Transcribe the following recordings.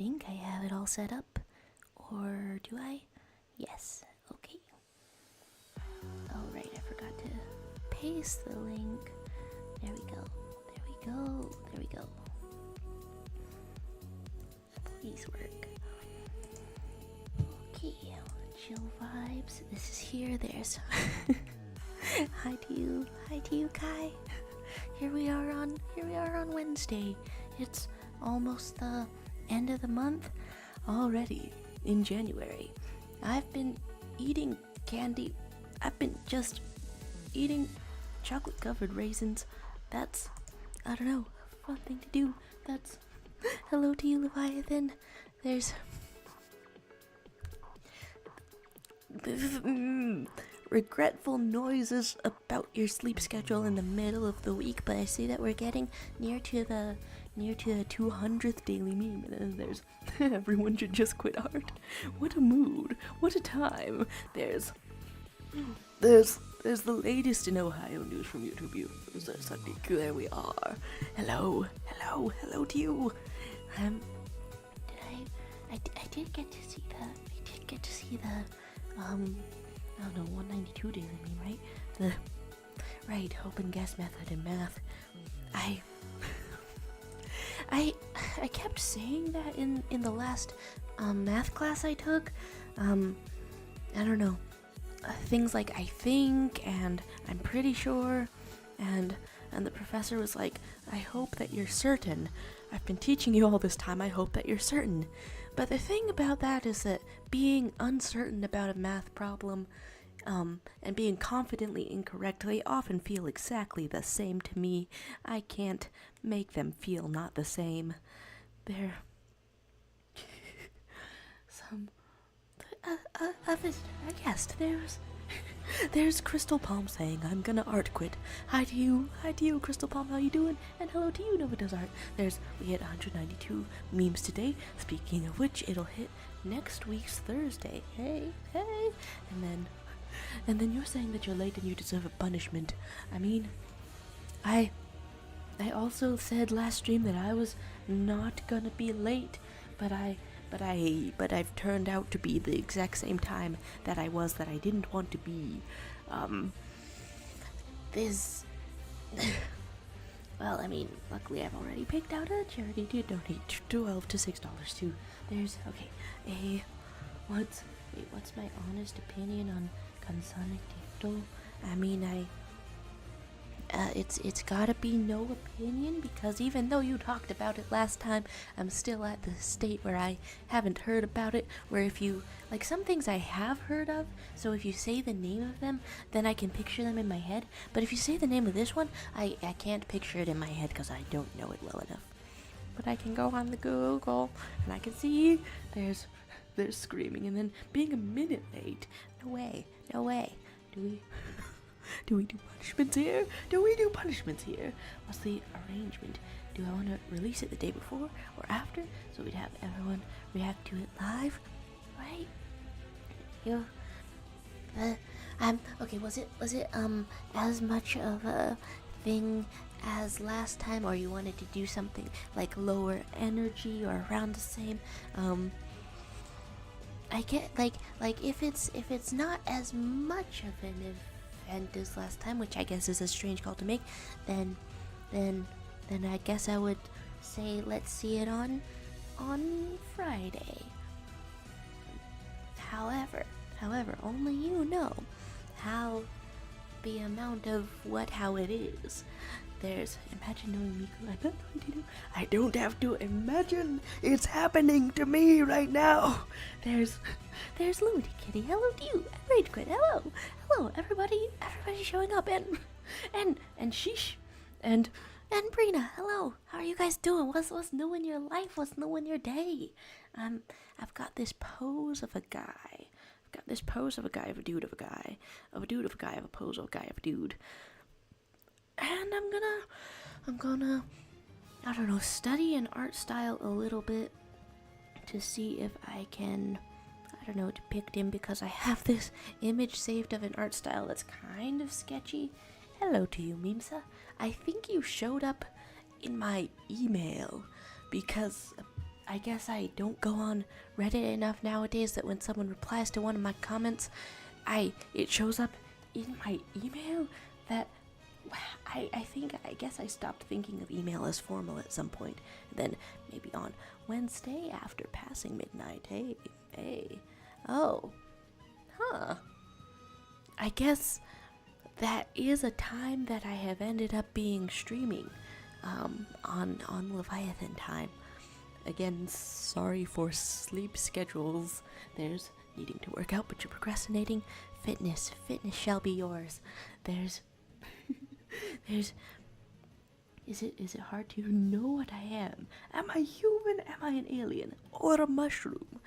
think I have it all set up. Or do I? Yes, okay. Oh right, I forgot to paste the link. There we go, there we go, there we go. Please work. Okay, chill vibes. This is here, there's... Hi to you, Kai. Here we are on Wednesday. It's almost the end of the month already. In January, I've been eating candy. I've been just eating chocolate-covered raisins. That's, I don't know, a fun thing to do. That's, hello to you, Leviathan. There's regretful noises about your sleep schedule in the middle of the week, but I see that we're getting near to the 200th daily meme, and then there's everyone should just quit art. What a mood, what a time. There's the latest in Ohio news from YouTube users. There we are. Hello to you. I did get to see the I don't know, 192 daily meme, right? Right, open guess method in math. I kept saying that in the last math class I took. I don't know, things like I think and I'm pretty sure, and the professor was like, I hope that you're certain. I've been teaching you all this time, I hope that you're certain. But the thing about that is that being uncertain about a math problem and being confidently incorrect, they often feel exactly the same to me. I can't make them feel not the same. They're some a visitor, a guest. There's Crystal Palm saying, I'm gonna art quit. Hi to you, Crystal Palm, how you doing? And hello to you, Nova Does Art. We hit 192 memes today. Speaking of which, it'll hit next week's Thursday. Hey. And then you're saying that you're late and you deserve a punishment. I mean, I also said last stream that I was not gonna be late, but I've turned out to be the exact same time that I didn't want to be. Well, I mean, luckily I've already picked out a charity to donate $12 to $6 to. Okay, what's my honest opinion on Kansonic Dicto? I mean, it's gotta be no opinion, because even though you talked about it last time, I'm still at the state where I haven't heard about it, where if you, like, some things I have heard of, so if you say the name of them, then I can picture them in my head, but if you say the name of this one, I can't picture it in my head because I don't know it well enough. But I can go on the Google, and I can see there's screaming, and then being a minute late. No way. Do we do punishments here? What's the arrangement? Do I want to release it the day before or after, so we'd have everyone react to it live? Right? Okay, was it as much of a thing as last time, or you wanted to do something like lower energy or around the same? I get like if it's not as much of an event as last time, which I guess is a strange call to make, then I guess I would say let's see it on Friday. However, only you know how the amount of how it is. There's, imagine knowing me, I'm not going to do, I don't have to imagine, it's happening to me right now. There's Luity Kitty, hello to you, and Rage Quit, hello, everybody showing up, and Sheesh, and Brina, hello, how are you guys doing? What's new in your life? What's new in your day? I've got this pose of a guy. Of a dude of a guy, of a dude of a guy, of a pose of a guy of a dude. And I'm gonna, I don't know, study an art style a little bit to see if I can, I don't know, depict him, because I have this image saved of an art style that's kind of sketchy. Hello to you, Mimsa. I think you showed up in my email because I guess I don't go on Reddit enough nowadays that when someone replies to one of my comments, it shows up in my email. That I guess I stopped thinking of email as formal at some point. And then maybe on Wednesday after passing midnight, I guess that is a time that I have ended up being streaming on Leviathan time. Again, sorry for sleep schedules. There's needing to work out, but you're procrastinating. Fitness shall be yours. There's is it hard to know what I am? Am I human? Am I an alien? Or a mushroom?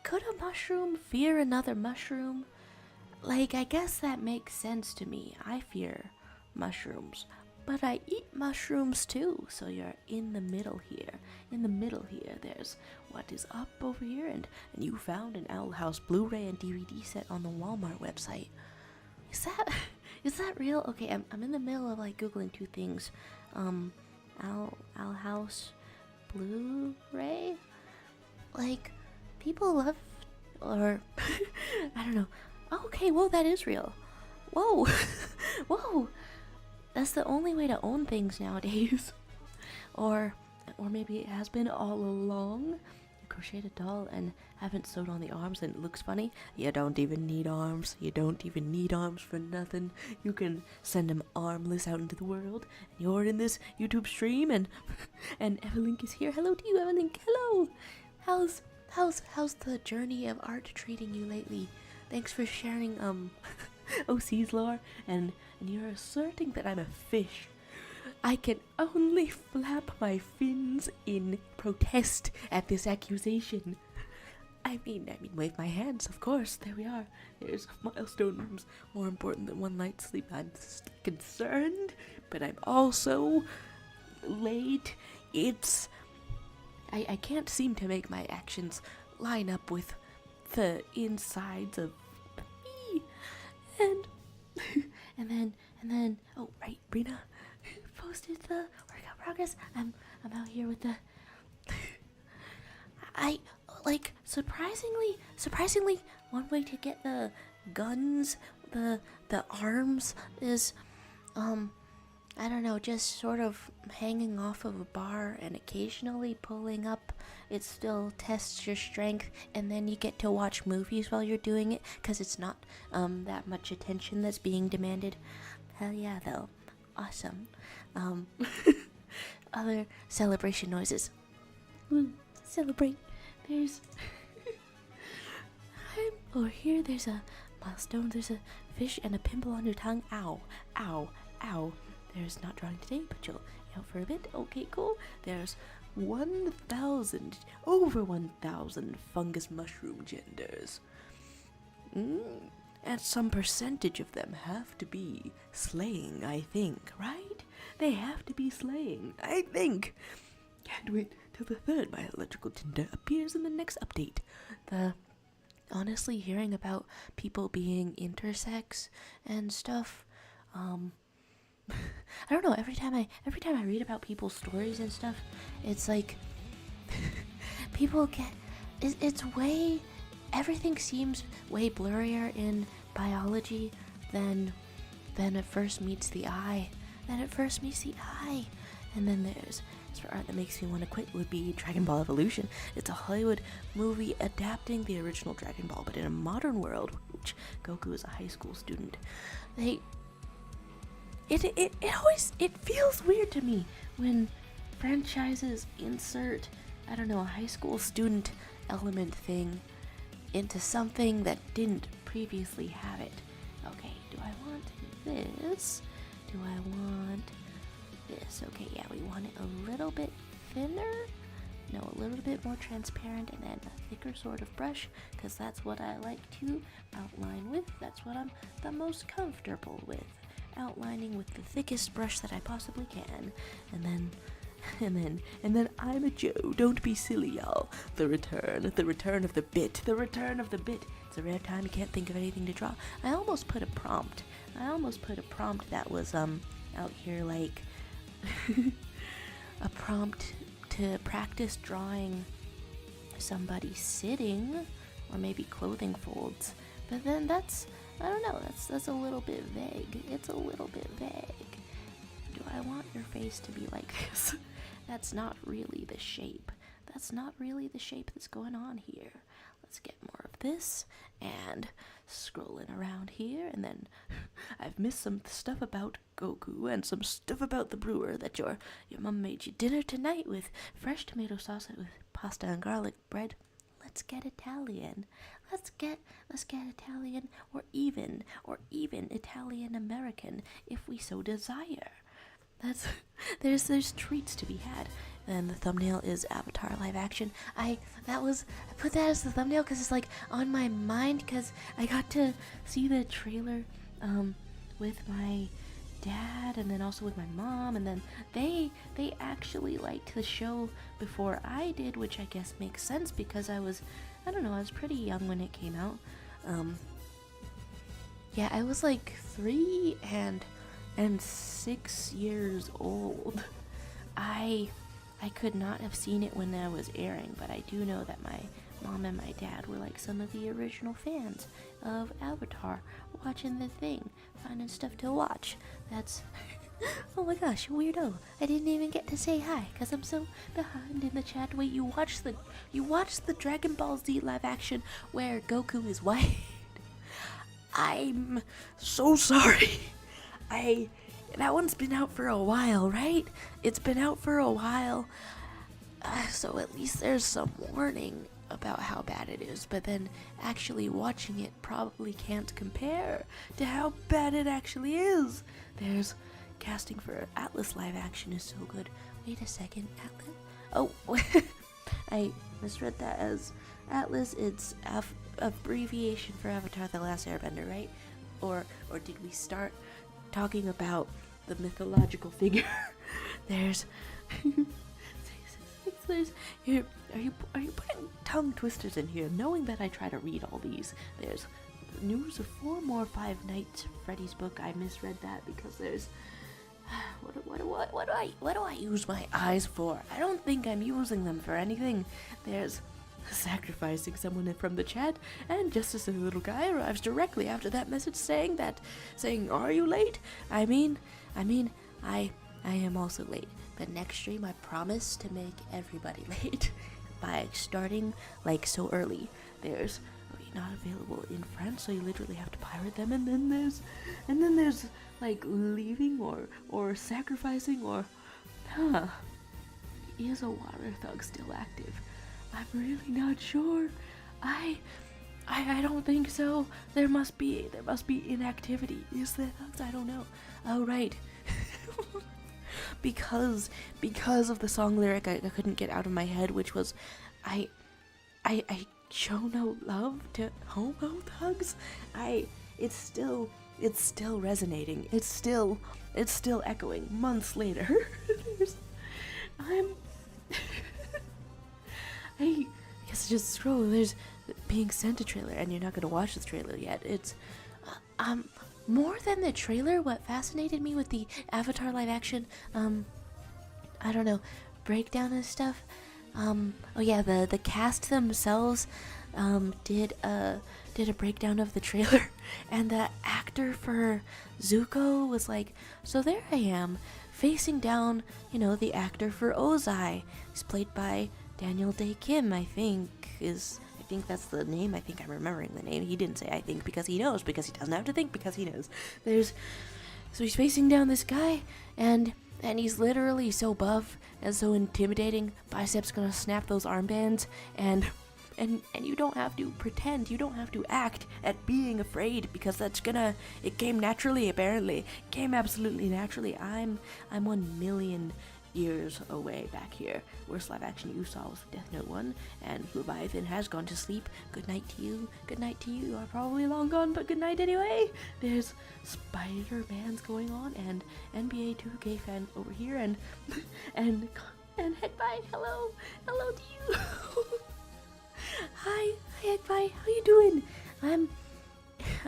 Could a mushroom fear another mushroom? Like, I guess that makes sense to me. I fear mushrooms, but I eat mushrooms too, so you're in the middle here. In the middle here, there's what is up over here, and you found an Owl House Blu-ray and DVD set on the Walmart website. Is that real? Okay, I'm in the middle of like Googling two things. Owl House Blu-ray? Like, people love, or, I don't know. Okay, whoa, that is real. Whoa, whoa. That's the only way to own things nowadays. Or maybe it has been all along. You crocheted a doll and haven't sewed on the arms and it looks funny. You don't even need arms. You don't even need arms for nothing. You can send them armless out into the world. You're in this YouTube stream and Evelyn is here. Hello to you, Evelyn. Hello. How's the journey of art treating you lately? Thanks for sharing OC's lore, and you're asserting that I'm a fish. I can only flap my fins in protest at this accusation. I mean, wave my hands, of course. There we are. There's milestones more important than one night's sleep. I'm concerned, but I'm also late. I can't seem to make my actions line up with the insides of me. And then oh right, Brina posted the workout progress. I'm out here with the I like surprisingly one way to get the guns, the arms is I don't know, just sort of hanging off of a bar and occasionally pulling up. It still tests your strength, and then you get to watch movies while you're doing it, because it's not that much attention that's being demanded. Hell yeah, though. Awesome. Other celebration noises. Woo, celebrate. There's... here, there's a milestone, there's a fish and a pimple on your tongue. Ow, ow, ow. There's not drawing today, but you'll out for a bit. Okay, cool. There's over 1,000 fungus mushroom genders. And some percentage of them have to be slaying, I think, right? They have to be slaying, I think. Can't wait till the third biological gender appears in the next update. Honestly, hearing about people being intersex and stuff, I don't know, every time I read about people's stories and stuff, it's like people get everything seems way blurrier in biology than it first meets the eye. And then there's for art that makes me want to quit would be Dragon Ball Evolution. It's a Hollywood movie adapting the original Dragon Ball, but in a modern world, which Goku is a high school student. It feels weird to me when franchises insert, I don't know, a high school student element thing into something that didn't previously have it. Okay, do I want this? Do I want this? Okay, yeah, we want it a little bit thinner. No, a little bit more transparent, and then a thicker sort of brush, because that's what I like to outline with. That's what I'm the most comfortable with. Outlining with the thickest brush that I possibly can, and then I'm a Joe. Don't be silly, y'all. The return of the bit. It's a rare time you can't think of anything to draw. I almost put a prompt that was out here like a prompt to practice drawing somebody sitting, or maybe clothing folds. But then that's, I don't know, that's a little bit vague. It's a little bit vague. Do I want your face to be like this? That's not really the shape. That's not really the shape that's going on here. Let's get more of this, and scrolling around here, and then I've missed some stuff about Goku and some stuff about the brewer that your mom made you dinner tonight with fresh tomato sauce with pasta and garlic bread. Let's get Italian. Let's get Italian, or even Italian American if we so desire. There's treats to be had. And the thumbnail is Avatar live action. I put that as the thumbnail because it's like on my mind, because I got to see the trailer with my dad and then also with my mom, and then they actually liked the show before I did, which I guess makes sense because I was pretty young when it came out. Yeah, I was like 3 and 6 years old. I could not have seen it when I was airing, but I do know that my mom and my dad were like some of the original fans of Avatar, watching the thing, finding stuff to watch. That's oh my gosh, weirdo. I didn't even get to say hi because I'm so behind in the chat. Wait, you watched the Dragon Ball Z live action where Goku is white? I'm so sorry. That one's been out for a while, right? It's been out for a while. So at least there's some warning about how bad it is, but then actually watching it probably can't compare to how bad it actually is. There's casting for Atlas live action is so good. Wait a second, Atlas? Oh, I misread that as Atlas. It's abbreviation for Avatar: The Last Airbender, right? Or did we start talking about the mythological figure? There's here. Are you putting tongue twisters in here, knowing that I try to read all these? There's news of 4 more Five Nights at Freddy's book. I misread that because there's what do I use my eyes for? I don't think I'm using them for anything. There's sacrificing someone from the chat, and just as a little guy arrives directly after that message saying, are you late? I am also late, but next stream I promise to make everybody late by starting like so early. There's not available in France, so you literally have to pirate them, and then there's like leaving or sacrificing, or is a water thug still active? I'm really not sure. I don't think so. There must be inactivity. Is there thugs? I don't know. Oh right. because of the song lyric I couldn't get out of my head, which was I show no love to homo thugs. It's still resonating. It's still echoing months later. I guess just scroll. There's being sent a trailer, and you're not gonna watch the trailer yet. It's more than the trailer. What fascinated me with the Avatar live action, I don't know, breakdown and stuff. Oh yeah, the cast themselves did a breakdown of the trailer, and the actor for Zuko was like, so there I am, facing down, the actor for Ozai. He's played by Daniel Day Kim, I think that's the name. I think I'm remembering the name. He didn't say I think because he knows, because he doesn't have to think because he knows. So he's facing down this guy, and he's literally so buff and so intimidating. Biceps gonna snap those armbands, and you don't have to pretend. You don't have to act at being afraid, because it came naturally. Apparently, it came absolutely naturally. I'm 1 million years away back here. Worst live action you saw was Death Note 1, and Leviathan has gone to sleep. Good night to you. Good night to you. You are probably long gone, but good night anyway. There's Spider-Man's going on, and NBA 2K fan over here, and Heckbite. Hello to you. Hi Heckbite. How you doing?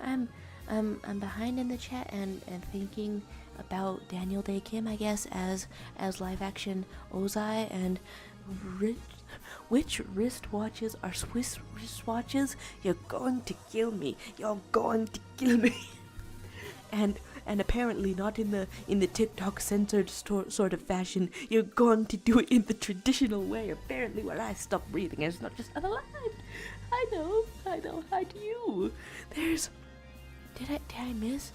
I'm behind in the chat and thinking about Daniel Day Kim, I guess, as live action Ozai, and which wristwatches are Swiss wristwatches? You're going to kill me. You're going to kill me. And apparently not in the TikTok censored sort of fashion. You're going to do it in the traditional way. Apparently, when I stop breathing, it's not just unalive. I know. Hi to you. There's. Did I miss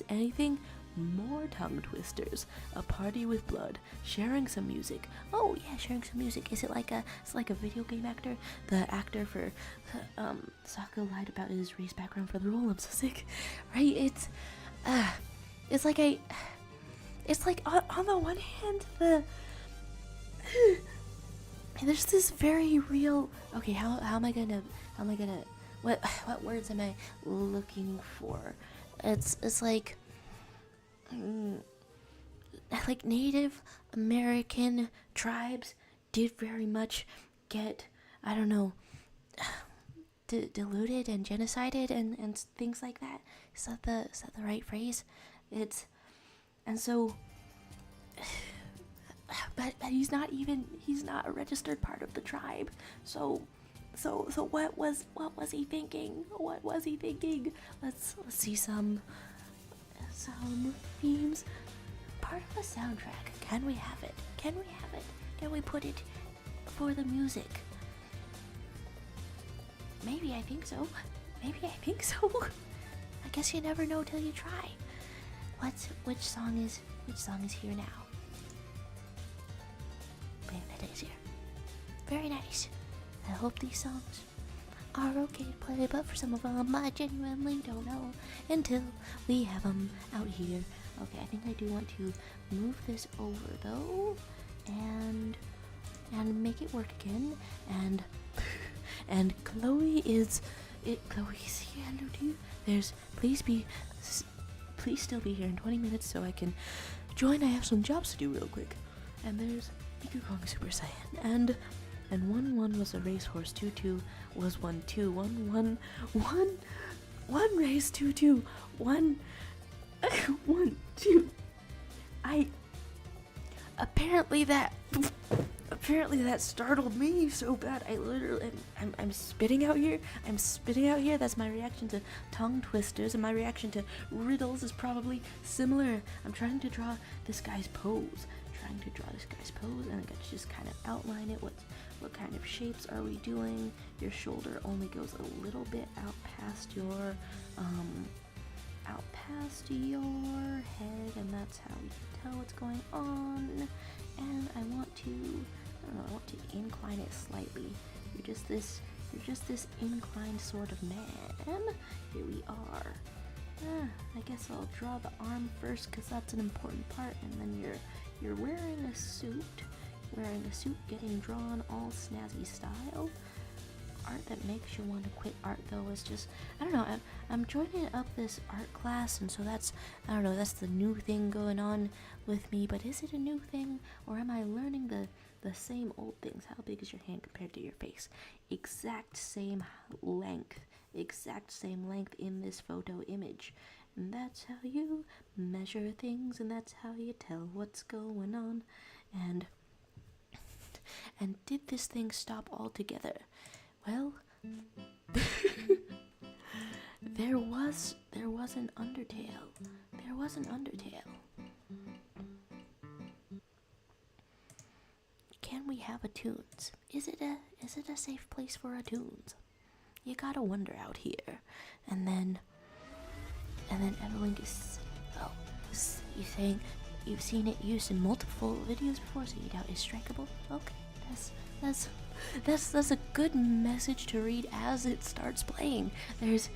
anything? More tongue twisters. A party with blood. Sharing some music. Oh yeah, sharing some music. Is it like a video game actor? The actor for Sokka lied about his race background for the role. I'm so sick. Right? It's like on the one hand, there's this very real. Okay, how am I gonna what words am I looking for? It's like Native American tribes did very much get, I don't know, diluted and genocided and things like that. Is that the right phrase? And so, but he's not a registered part of the tribe. So what was he thinking? What was he thinking? Let's see some themes. Part of the soundtrack. Can we have it? Can we put it for the music? Maybe I think so. I guess you never know till you try. Which song is here now? Bayonetta is here. Very nice. I hope these songs are okay to play, but for some of them I genuinely don't know until we have them out here. Okay, I think I do want to move this over though, and make it work again. And Chloe's here. Hello to you. Please still be here in 20 minutes so I can join. I have some jobs to do real quick. And there's Miku Kong Super Saiyan. And 1-1 was a racehorse. 2-2 was 1-2. 1 race. 2-2. 1 2. Apparently that startled me so bad. I'm spitting out here. That's my reaction to tongue twisters, and my reaction to riddles is probably similar. I'm trying to draw this guy's pose. And I got to just kind of outline it. What kind of shapes are we doing? Your shoulder only goes a little bit out past your head, and that's how we can tell what's going on. And I want to incline it slightly. You're just this inclined sort of man. Here we are. I guess I'll draw the arm first because that's an important part, and then you're wearing a suit. Getting drawn all snazzy style. Art that makes you want to quit art though is just, I don't know, I'm joining up this art class, and so that's the new thing going on with me. But is it a new thing, or am I learning the same old things? How big is your hand compared to your face? Exact same length in this photo image. And that's how you measure things, and that's how you tell what's going on. And did this thing stop altogether? Well, there was an undertale. Can we have a tunes? Is it a safe place for a tunes? You gotta wonder out here. And then Evelyn is, you saying you've seen it used in multiple videos before, so you doubt it's strikeable? Okay, that's a good message to read as it starts playing. There's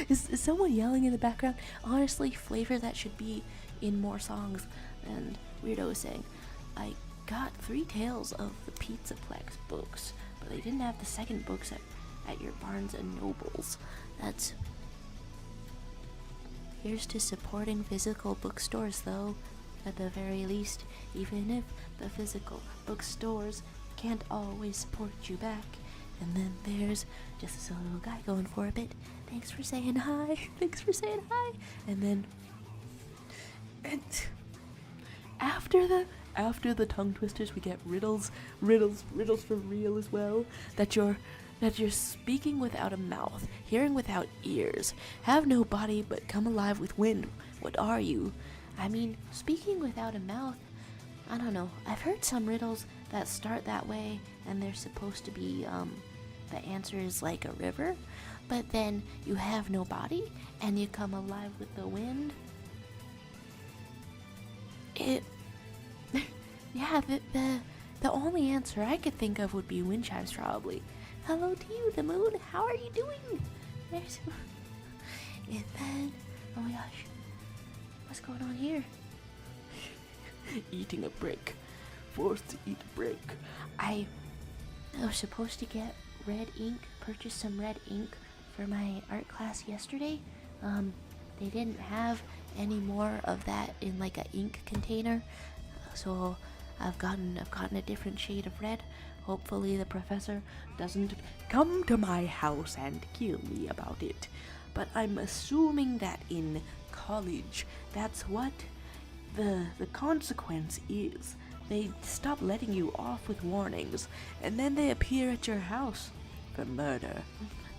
is someone yelling in the background? Honestly, flavor that should be in more songs. And Weirdo is saying, I got 3 tales of the Pizzaplex books, but they didn't have the second books at your Barnes and Nobles. Here's to supporting physical bookstores though, at the very least, even if the physical bookstores can't always support you back. And then there's just this little guy going for a bit. Thanks for saying hi. Thanks for saying hi. And then, and after the tongue twisters, we get riddles for real as well. That you're speaking without a mouth, hearing without ears, have no body but come alive with wind. What are you? I mean, speaking without a mouth, I don't know. I've heard some riddles that start that way, and they're supposed to be, the answer is like a river, but then you have no body, and you come alive with the wind. Yeah, the only answer I could think of would be wind chimes, probably. Hello to you, the moon. How are you doing? There's... And then, oh my gosh, what's going on here? Eating a brick. Forced to eat a brick. I was supposed to get red ink, purchase some red ink for my art class yesterday. They didn't have any more of that in like a ink container, so I've gotten a different shade of red. Hopefully the professor doesn't come to my house and kill me about it. But I'm assuming that in college, that's what the consequence is. They stop letting you off with warnings, and then they appear at your house for murder.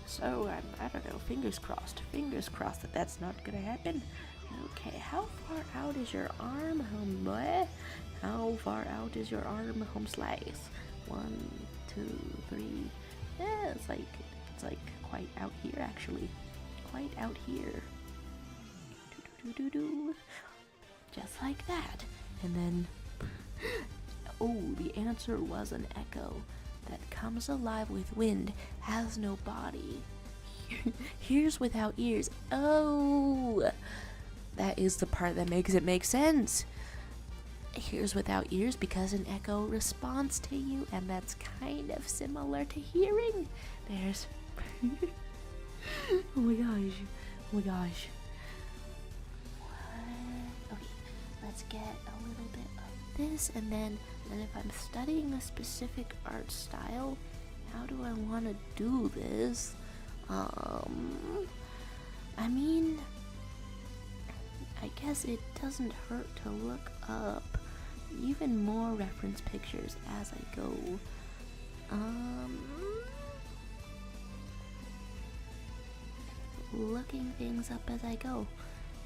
So, I don't know, fingers crossed that that's not gonna happen. Okay, how far out is your arm, homeboy? How far out is your arm, home slice? 1, 2, 3. Yeah, it's like quite out here, actually. Quite out here. Do. Just like that. And then, oh, the answer was an echo that comes alive with wind, has no body, hears without ears. Oh, that is the part that makes it make sense. Hears without ears because an echo responds to you, and that's kind of similar to hearing. There's oh my gosh. What? Okay, let's get a little bit of this, and then if I'm studying a specific art style, how do I want to do this? I mean, I guess it doesn't hurt to look up even more reference pictures as I go. Looking things up as I go.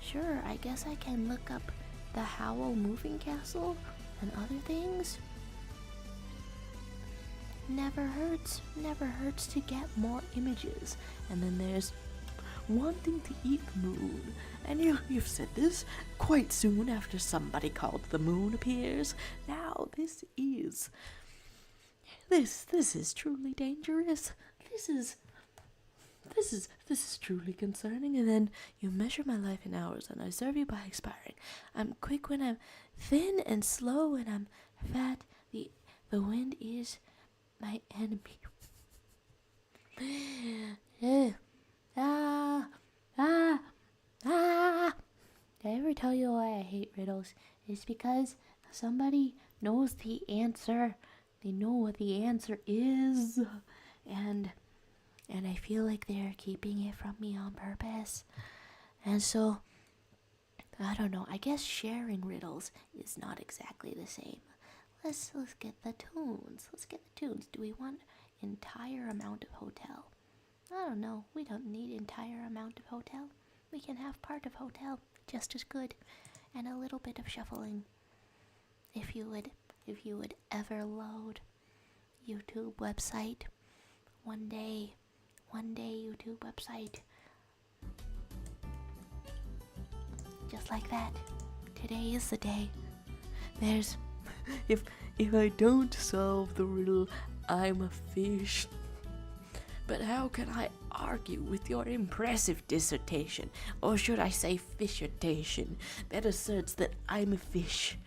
Sure, I guess I can look up the Howl Moving Castle and other things. Never hurts to get more images. And then there's wanting to eat the moon. And you've said this quite soon after somebody called the moon appears. Now this is truly dangerous. This is truly concerning. And then you measure my life in hours, and I serve you by expiring. I'm quick when I'm thin, and slow when I'm fat. The wind is my enemy. Did I ever tell you why I hate riddles? It's because somebody knows the answer. They know what the answer is. And I feel like they're keeping it from me on purpose. And so, I don't know. I guess sharing riddles is not exactly the same. Let's get the tunes. Do we want entire amount of hotel? I don't know. We don't need entire amount of hotel. We can have part of hotel just as good, and a little bit of shuffling. If you would ever load YouTube website one day YouTube website, just like that. Today is the day. There's if I don't solve the riddle, I'm a fish. But how can I argue with your impressive dissertation, or should I say fishertation, that asserts that I'm a fish?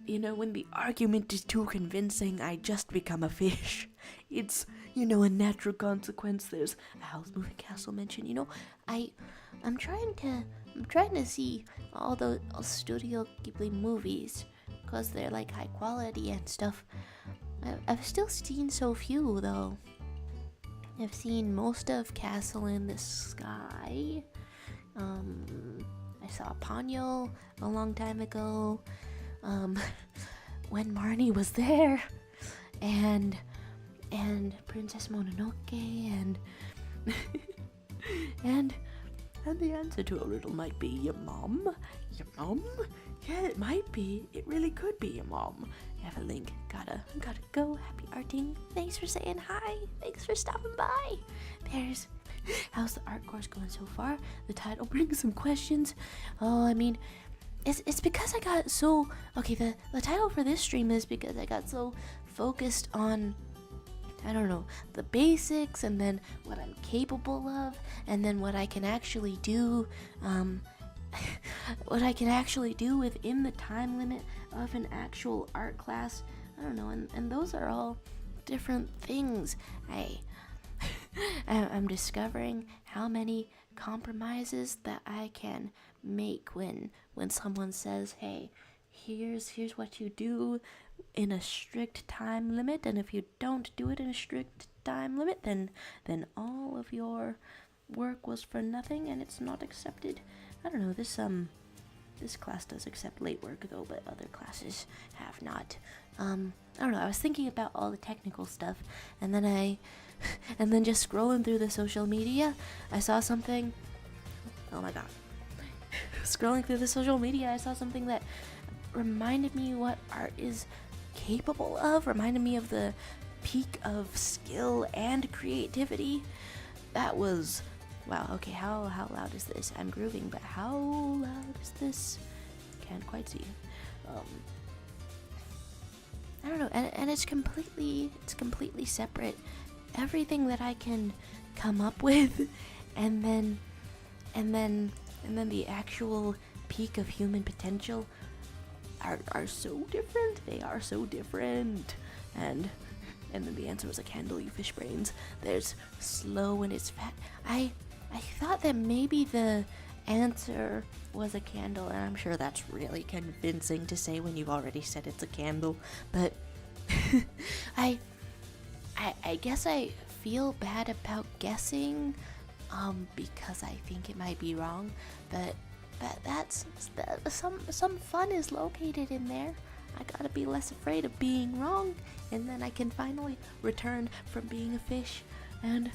When the argument is too convincing, I just become a fish. It's, a natural consequence. There's Howl's Moving Castle mentioned, I'm trying to see all the Studio Ghibli movies, because they're like high quality and stuff. I've still seen so few though. I've seen most of Castle in the Sky. I saw Ponyo a long time ago. When Marnie was there, and Princess Mononoke, and and the answer to a riddle might be your mom. Your mom? Yeah, it might be. It really could be your mom. I have a link. Gotta go. Happy arting. Thanks for saying hi. Thanks for stopping by. How's the art course going so far? The title brings some questions. Oh, I mean, it's because I got so... Okay, the title for this stream is because I got so focused on, I don't know, the basics, and then what I'm capable of, and then what I can actually do, what I can actually do within the time limit of an actual art class. I don't know, and those are all different things. I'm discovering how many compromises that I can make when someone says, hey, here's what you do in a strict time limit, and if you don't do it in a strict time limit, then all of your work was for nothing and it's not accepted. I don't know, this class does accept late work though, but other classes have not. I don't know, I was thinking about all the technical stuff, and then just scrolling through the social media, I saw something. Oh my god. Scrolling through the social media, I saw something that reminded me what art is capable of, reminded me of the peak of skill and creativity. That was, wow, okay, how loud is this? I'm grooving, but how loud is this? Can't quite see. I don't know, and it's completely separate. Everything that I can come up with, and then the actual peak of human potential are so different. They are so different. And then the answer was a candle, you fish brains. There's slow and it's fat. I thought that maybe the answer was a candle, and I'm sure that's really convincing to say when you've already said it's a candle, but I guess I feel bad about guessing, because I think it might be wrong, but that's some fun is located in there. I gotta be less afraid of being wrong, and then I can finally return from being a fish, and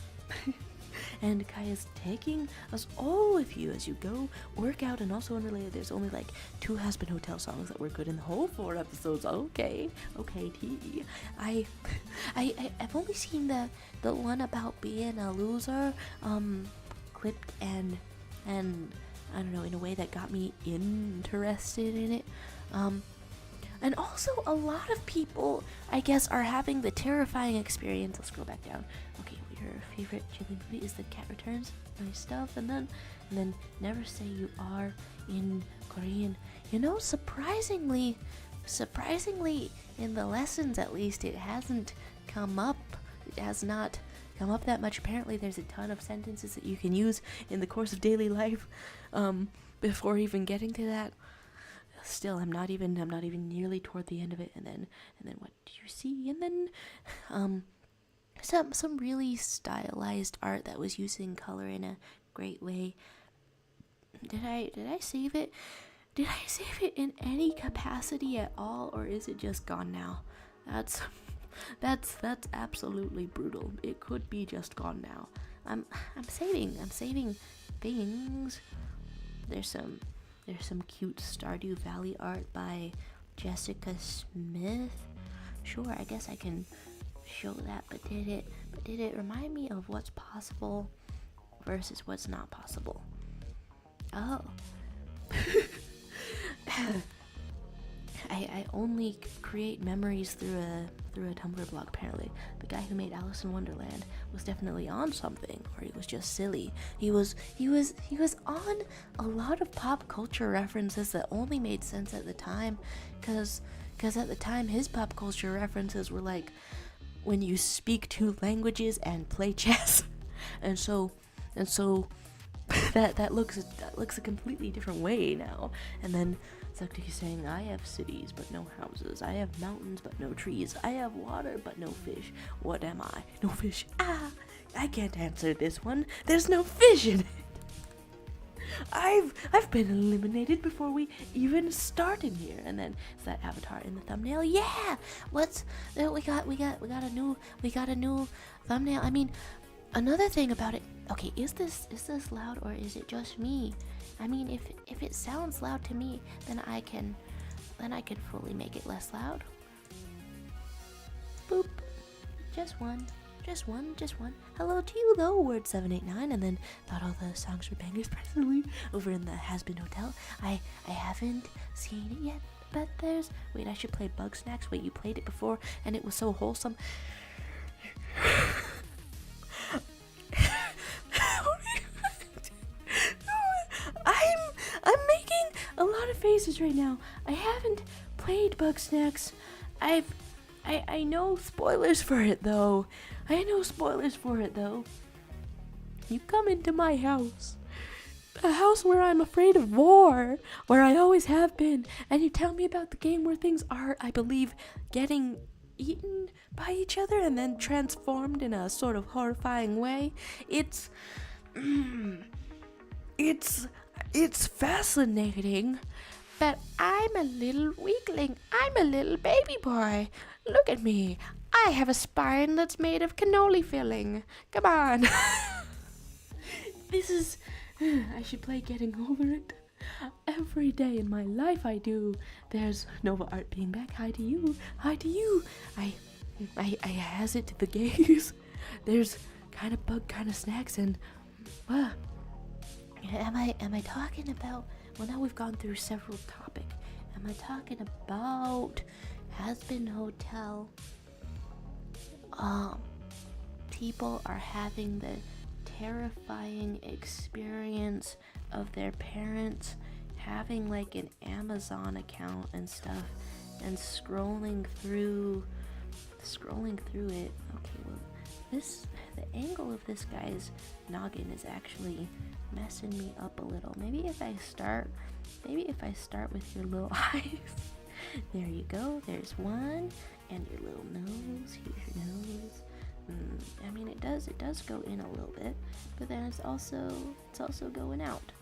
and Kaya's taking us all with you as you go work out. And also unrelated, there's only like 2 Has-Been Hotel songs that were good in the whole 4 episodes. Okay, T. I've only seen the one about being a loser, clipped and I don't know, in a way that got me interested in it. And also a lot of people, I guess, are having the terrifying experience. Let's scroll back down. Okay, your favorite Ghibli movie is The Cat Returns. Nice stuff. And then never say you are in Korean. You know, surprisingly, in the lessons at least, it hasn't come up. It has not come up that much. Apparently, there's a ton of sentences that you can use in the course of daily life, before even getting to that. Still, I'm not even nearly toward the end of it. And then what do you see? And then some really stylized art that was using color in a great way. Did I save it? Did I save it in any capacity at all, or is it just gone now? That's absolutely brutal. It could be just gone now. I'm saving things. There's some cute Stardew Valley art by Jessica Smith. Sure, I guess I can show that, but did it remind me of what's possible versus what's not possible? Oh. I only create memories through a Tumblr blog, apparently. The guy who made Alice in Wonderland was definitely on something, or he was just silly. He was on a lot of pop culture references that only made sense at the time, cause at the time his pop culture references were like when you speak 2 languages and play chess. and so that looks a completely different way now. And then Sakti is saying, I have cities but no houses. I have mountains but no trees. I have water but no fish. What am I? No fish. Ah, I can't answer this one. There's no fish in it. I've been eliminated before we even started here. And then it's that avatar in the thumbnail. Yeah, we got a new thumbnail. I mean, another thing about it. Okay, is this loud or is it just me? I mean, if it sounds loud to me, then I can fully make it less loud. Boop. Just one. Hello to you though, word 789, and then thought all the songs were bangers personally over in the Has-Been Hotel. I haven't seen it yet, but there's wait, I should play Bug Snacks. Wait, you played it before and it was so wholesome. I'm making a lot of faces right now. I haven't played Bug Snacks. I know spoilers for it though. You come into my house, a house where I'm afraid of war, where I always have been, and you tell me about the game where things are, I believe, getting eaten by each other and then transformed in a sort of horrifying way. It's fascinating, but I'm a little weakling. I'm a little baby boy. Look at me. I have a spine that's made of cannoli filling. Come on. I should play Getting Over It. Every day in my life I do. There's Nova Art being back. Hi to you. I has it to the gays. There's kind of Bug, kind of Snacks, and am I talking about, well, now we've gone through several topics. Am I talking about Has-Been Hotel? People are having the terrifying experience of their parents having like an Amazon account and stuff and scrolling through it. Okay, well, the angle of this guy's noggin is actually messing me up a little. Maybe if I start with your little eyes. There you go. There's one, and your little nose. Here's your nose. I mean, it does go in a little bit, but then it's also going out.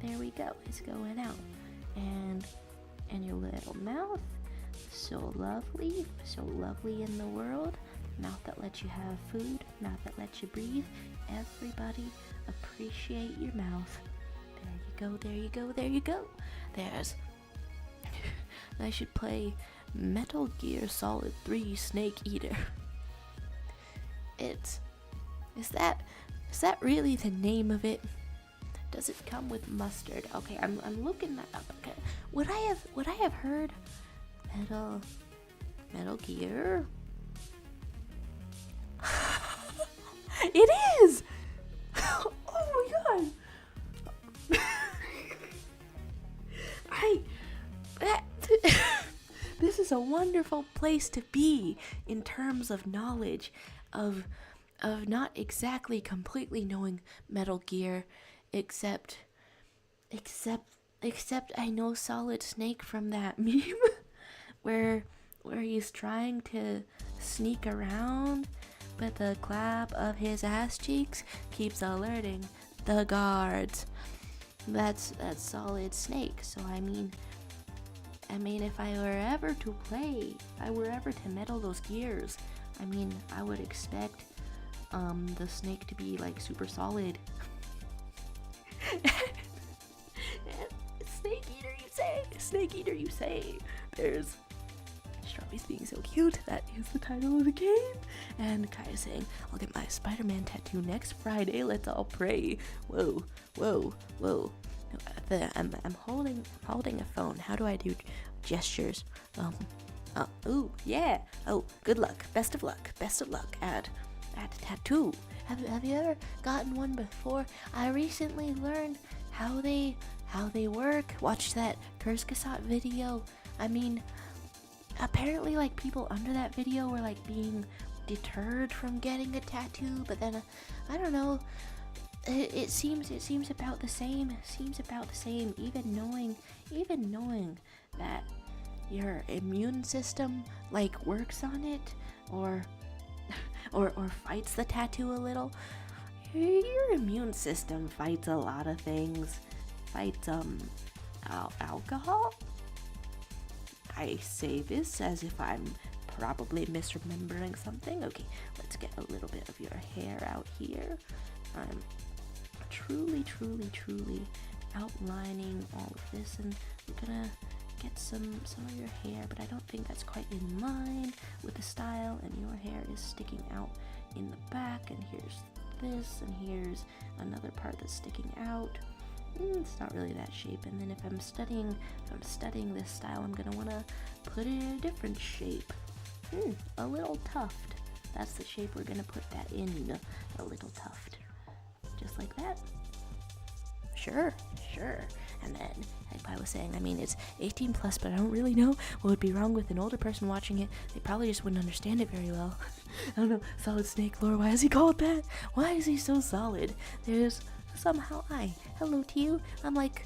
There we go. It's going out, and your little mouth. So lovely in the world. Mouth that lets you have food, mouth that lets you breathe. Everybody appreciate your mouth. There you go. There's I should play Metal Gear Solid 3 Snake Eater. Is that really the name of it? Does it come with mustard? Okay, I'm looking that up. Okay. Would I have heard Metal Gear? It is! Oh my god! This is a wonderful place to be in terms of knowledge of not exactly completely knowing Metal Gear, except I know Solid Snake from that meme where he's trying to sneak around, but the clap of his ass cheeks keeps alerting the guards. That's Solid Snake. So I mean, if I were ever to meddle those gears, I mean, I would expect the snake to be like super solid. Snake eater, you say. There's Strawberry's being so cute. That is the title of the game. And Kai saying, I'll get my Spider-Man tattoo next Friday. Let's all pray. Whoa. I'm holding a phone. How do I do gestures? Ooh, yeah. Oh, good luck. Best of luck. Add tattoo. Have you ever gotten one before? I recently learned how they work. Watched that Kurskasat video. I mean, apparently like people under that video were like being deterred from getting a tattoo, but then I don't know. it seems about the same. Seems about the same. Even knowing that your immune system like works on it, or fights the tattoo a little. Your immune system fights a lot of things. Fights alcohol. I say this as if I'm probably misremembering something. Okay, let's get a little bit of your hair out here. I'm truly outlining all of this, and we're gonna get some of your hair, but I don't think that's quite in line with the style, and your hair is sticking out in the back, and here's this, and here's another part that's sticking out. It's not really that shape. And then if I'm studying this style, I'm gonna want to put it in a different shape. A little tuft. That's the shape we're gonna put that in. A little tuft, just like that. Sure. And then, like I was saying, I mean, it's 18 plus, but I don't really know what would be wrong with an older person watching it. They probably just wouldn't understand it very well. I don't know. Solid Snake lore. Why is he called that? Why is he so solid? There's somehow hello to you. I'm like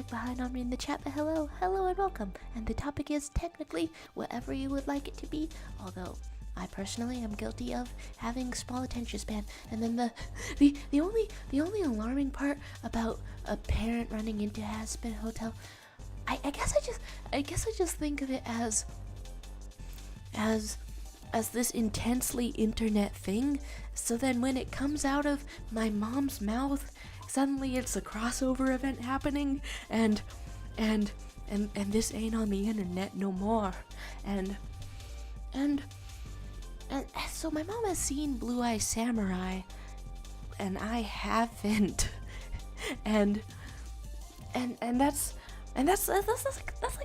behind on me in the chat, but hello and welcome. And the topic is technically whatever you would like it to be, although I personally am guilty of having small attention span. And then the only alarming part about a parent running into Hazbin Hotel, I guess I just think of it as this intensely internet thing. So then when it comes out of my mom's mouth, suddenly it's a crossover event happening, and this ain't on the internet no more. And so my mom has seen Blue Eye Samurai, and I haven't. and that's like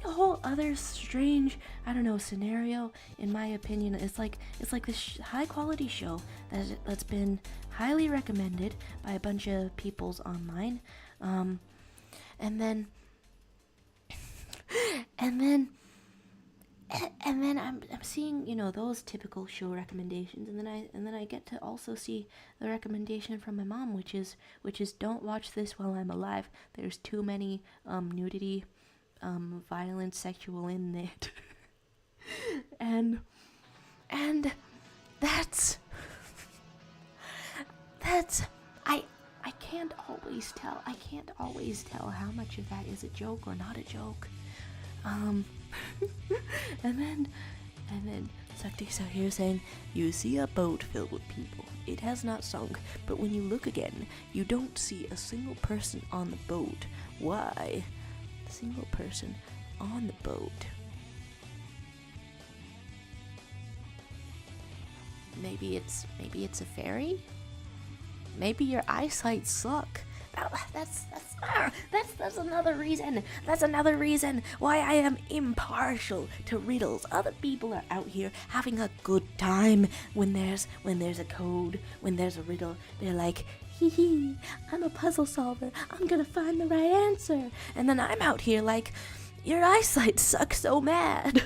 a whole other strange, I don't know, scenario in my opinion. It's like this high quality show that's been highly recommended by a bunch of peoples online, and then I'm seeing, you know, those typical show recommendations, and then I get to also see the recommendation from my mom, which is don't watch this while I'm alive. There's too many nudity, violence, sexual in it, and that's I can't always tell how much of that is a joke or not a joke. And then Sakti's out here saying, you see a boat filled with people. It has not sunk, but when you look again, you don't see a single person on the boat. Why? A single person on the boat. Maybe it's a fairy? Maybe your eyesight suck. That's another reason. That's another reason why I am impartial to riddles. Other people are out here having a good time when there's a code, when there's a riddle. They're like, hee, I'm a puzzle solver. I'm gonna find the right answer. And then I'm out here like, your eyesight sucks so bad.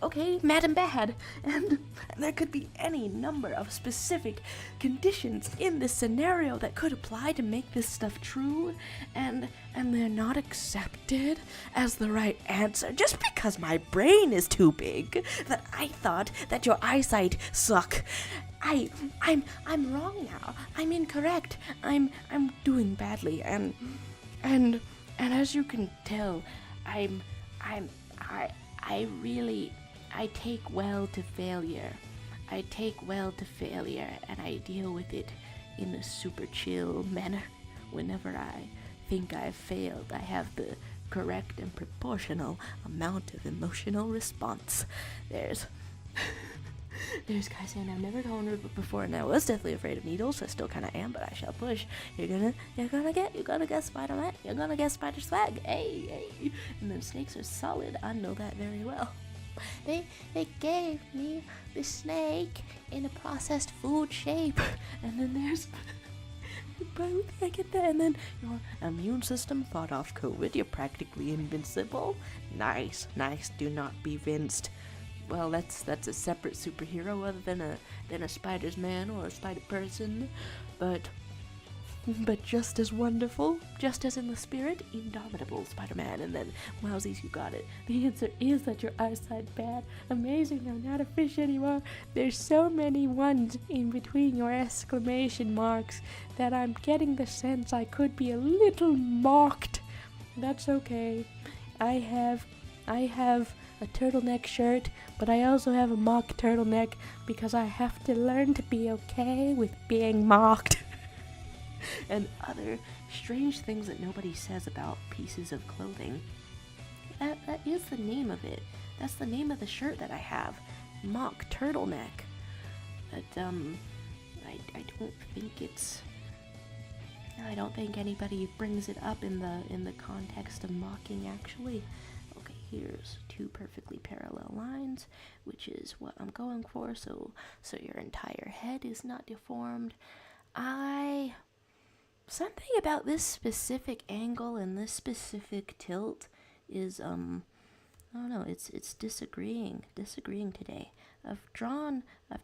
Okay, mad and bad. And there could be any number of specific conditions in this scenario that could apply to make this stuff true, and they're not accepted as the right answer just because my brain is too big that I thought that your eyesight suck. I'm wrong now. I'm incorrect. I'm doing badly, and as you can tell, I take well to failure. And I deal with it in a super chill manner. Whenever I think I've failed, I have the correct and proportional amount of emotional response. There's guys saying I've never gone before, and I was definitely afraid of needles. I still kind of am, but I shall push. You're gonna get Spider-Man. You're gonna get Spider Swag. Hey. And then snakes are solid. I know that very well. They gave me the snake in a processed food shape, and then there's. I get that. And then your immune system fought off COVID. You're practically invincible. Nice. Do not be vinced. Well, that's a separate superhero other than a Spider-Man or a Spider-Person, but but just as wonderful, just as in the spirit, indomitable Spider-Man. And then, wowsies, you got it. The answer is that your eyesight's bad. Amazing, I'm not a fish anymore. There's so many ones in between your exclamation marks that I'm getting the sense I could be a little mocked. That's okay. I have a turtleneck shirt, but I also have a mock turtleneck because I have to learn to be okay with being mocked. And other strange things that nobody says about pieces of clothing. That is the name of it. That's the name of the shirt that I have. Mock turtleneck. But I don't think anybody brings it up in the context of mocking actually. Okay, here's two perfectly parallel lines, which is what I'm going for, so your entire head is not deformed. Something about this specific angle and this specific tilt is, I don't know, it's disagreeing today. I've drawn, I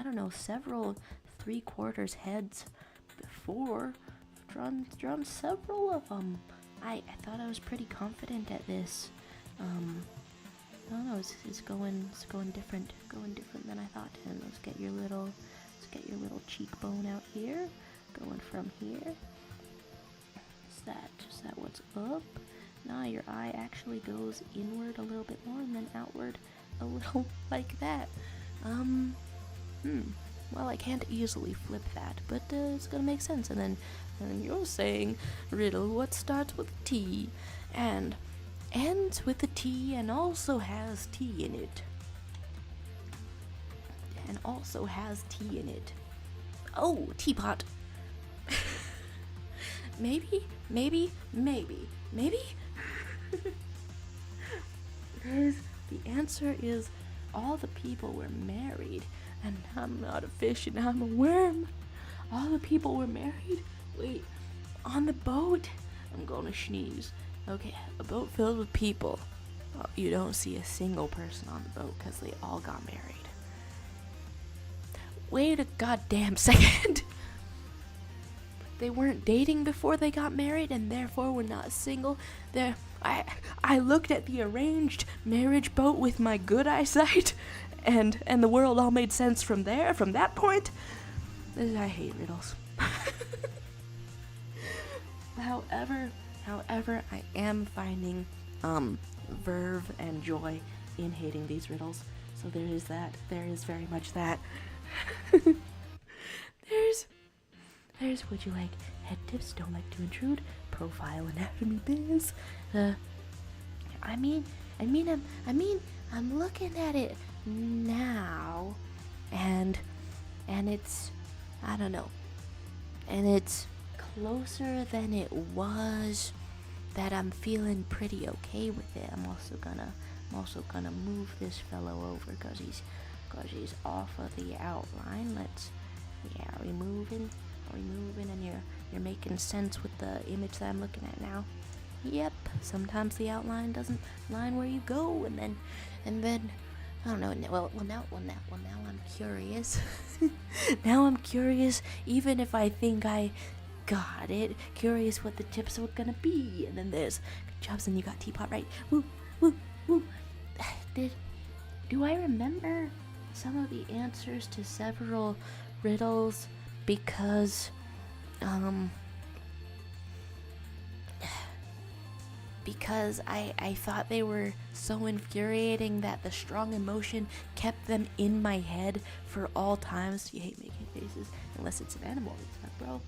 don't know, several 3/4 heads before. I've drawn several of them. I thought I was pretty confident at this. I don't know, it's going different than I thought. And let's get your little cheekbone out here. Going from here. Is that what's up? Now your eye actually goes inward a little bit more and then outward a little like that. Well, I can't easily flip that, but it's gonna make sense. And then you're saying, riddle, what starts with T and ends with a T and also has T in it. Oh, teapot. Maybe. Guys, the answer is all the people were married, and I'm not a fish and I'm a worm. All the people were married. Wait, on the boat. I'm gonna sneeze. Okay, a boat filled with people. Oh, you don't see a single person on the boat because they all got married. Wait a goddamn second. They weren't dating before they got married and therefore were not single. I looked at the arranged marriage boat with my good eyesight and the world all made sense from that point. I hate riddles. However, I am finding verve and joy in hating these riddles. So there is that. There is very much that. There's would you like head tips, don't like to intrude, profile anatomy biz. I'm looking at it now, and it's, I don't know, and it's closer than it was. That I'm feeling pretty okay with it. I'm also gonna move this fellow over because he's off of the outline. Are we moving, and you're making sense with the image that I'm looking at now. Yep, sometimes the outline doesn't line where you go, and then I don't know. Well, now I'm curious. Now I'm curious, even if I think I got it. Curious what the tips are gonna be, and then there's good jobs, and you got teapot right. Woo. Do I remember some of the answers to several riddles because I thought they were so infuriating that the strong emotion kept them in my head for all times. You hate making faces unless it's an animal. It's like, bro,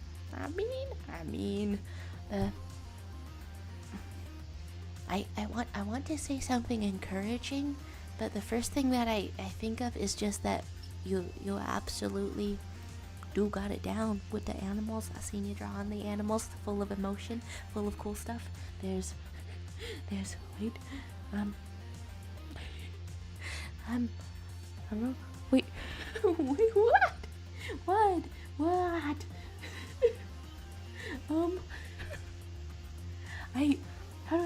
I want to say something encouraging, but the first thing that I think of is just that you absolutely do got it down with the animals. I seen you drawing the animals, full of emotion, full of cool stuff. There's wait, wait, what? How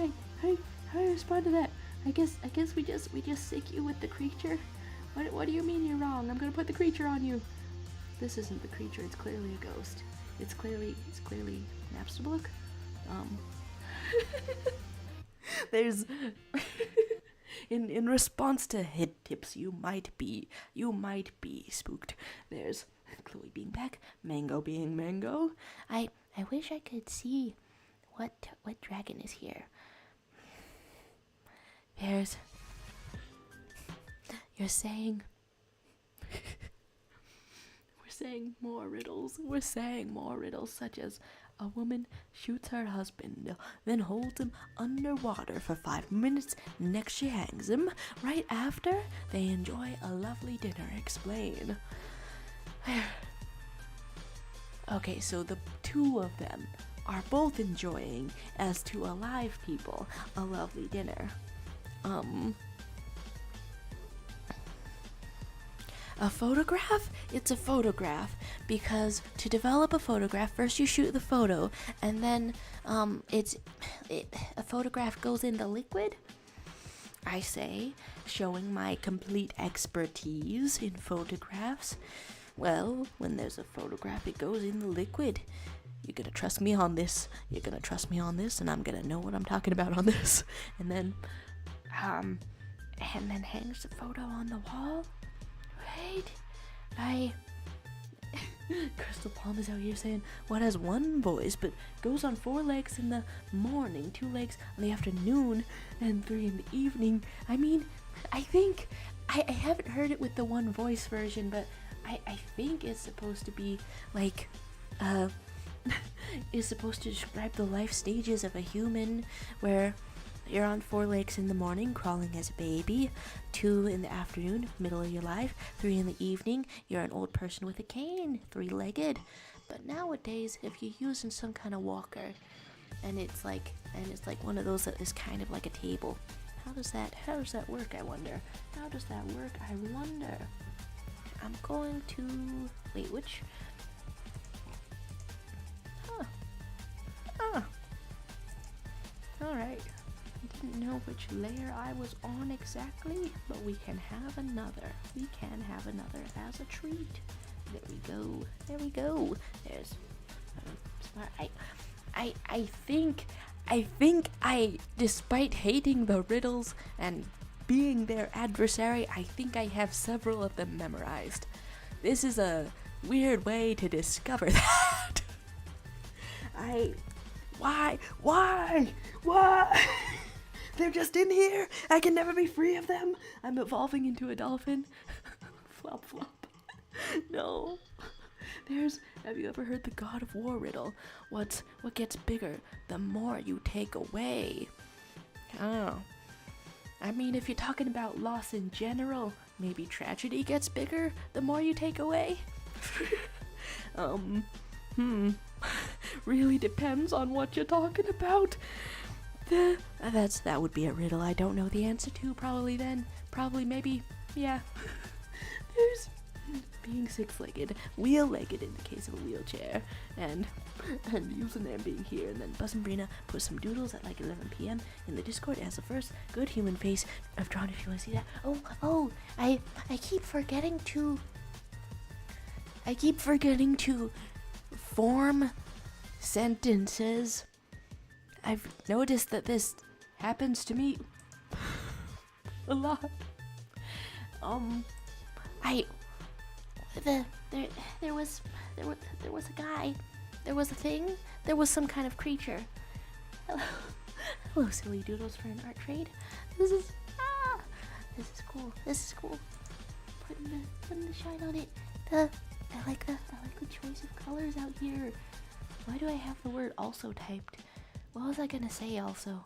do I respond to that? I guess we just sick you with the creature. What do you mean you're wrong? I'm gonna put the creature on you. This isn't the creature, it's clearly a ghost. It's clearly Napster book. There's in response to hit tips, you might be spooked. There's Chloe being back, Mango being Mango. I wish I could see what dragon is here. There's you're saying we're saying more riddles. We're saying more riddles such as a woman shoots her husband, then holds him underwater for 5 minutes. Next she hangs him. Right after, they enjoy a lovely dinner. Explain. Okay, so the two of them are both enjoying, as to alive people, a lovely dinner. A photograph? It's a photograph, because to develop a photograph, first you shoot the photo, and then a photograph goes in the liquid. I say, showing my complete expertise in photographs. Well, when there's a photograph, it goes in the liquid. You're gonna trust me on this. You're gonna trust me on this, and I'm gonna know what I'm talking about on this. And then hangs the photo on the wall. Right? Crystal Palm is out here saying what has one voice but goes on 4 legs in the morning, 2 legs in the afternoon, and 3 in the evening. I mean, I think I haven't heard it with the one voice version, but I think it's supposed to be like is supposed to describe the life stages of a human, where you're on 4 legs in the morning, crawling as a baby, 2 in the afternoon, middle of your life, 3 in the evening, you're an old person with a cane, 3-legged. But nowadays, if you're using some kind of walker, and it's like one of those that is kind of like a table, how does that work, I wonder? How does that work, I wonder? I'm going to, wait, which? Alright. Didn't know which layer I was on exactly, but we can have another. We can have another as a treat. There we go. There we go. There's I think I, despite hating the riddles and being their adversary, I think I have several of them memorized. This is a weird way to discover that. Why? They're just in here. I can never be free of them. I'm evolving into a dolphin. Flop, flop. No. Have you ever heard the God of War riddle? What gets bigger the more you take away? Oh. I mean, if you're talking about loss in general, maybe tragedy gets bigger the more you take away? Really depends on what you're talking about. That would be a riddle I don't know the answer to, maybe, yeah. There's being 6-legged, wheel-legged in the case of a wheelchair, and using them being here, and then Buzz and Brina put some doodles at like 11 p.m. in the Discord as the first good human face I've drawn, if you want to see that. I keep forgetting to form sentences. I've noticed that this happens to me a lot. There was a guy, there was a thing, there was some kind of creature. Hello, silly doodles for an art trade. This is cool. Putting the shine on it. I like the choice of colors out here. Why do I have the word also typed? What was I gonna say also?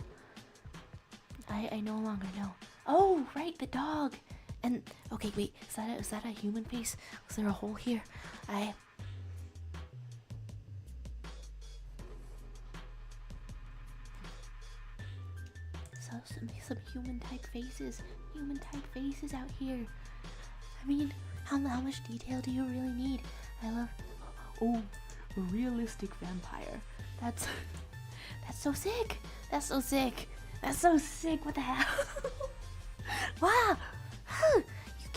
I no longer know. Oh, right, the dog. And okay, wait, is that a human face? Was there a hole here? Some human type faces out here. I mean, how much detail do you really need? I love, a realistic vampire. That's so sick. What the hell? Wow. You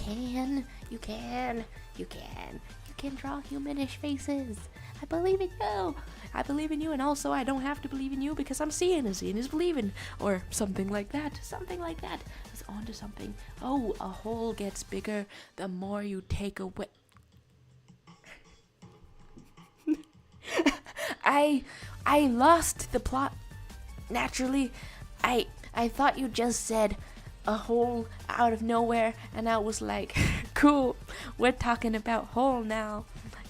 can draw humanish faces. I believe in you. I believe in you, and also I don't have to believe in you because I'm seeing, and seeing is believing, or something like that. Something like that. It's on to something. Oh, a hole gets bigger the more you take away. I lost the plot. Naturally, I thought you just said a hole out of nowhere, and I was like, cool, we're talking about hole now.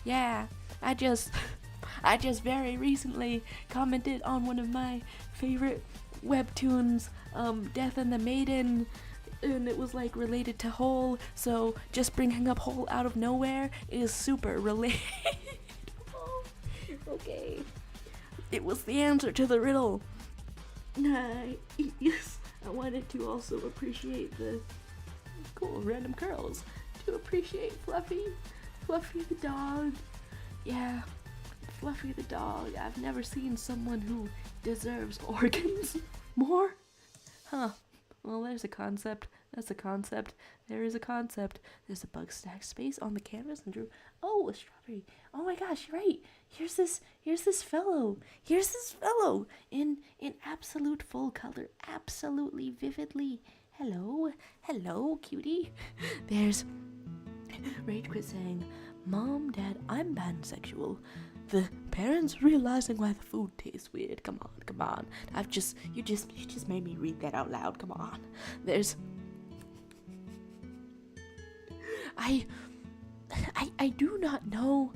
Yeah, I just very recently commented on one of my favorite webtoons, Death and the Maiden, and it was like related to hole, so just bringing up hole out of nowhere is super relatable. Okay, it was the answer to the riddle. Yes, I wanted to also appreciate the cool random curls, to appreciate Fluffy the dog. Yeah, Fluffy the dog. I've never seen someone who deserves organs more. Huh. Well, there's a concept. That's a concept. There is a concept. There's a bug stack space on the canvas and drew. Oh, a strawberry. Oh my gosh, you're right. Here's this fellow. Here's this fellow in absolute full color, absolutely vividly. Hello, cutie. There's Rage Quit saying, Mom, Dad, I'm pansexual. The parents realizing why the food tastes weird. Come on. You just made me read that out loud. Come on. There's I do not know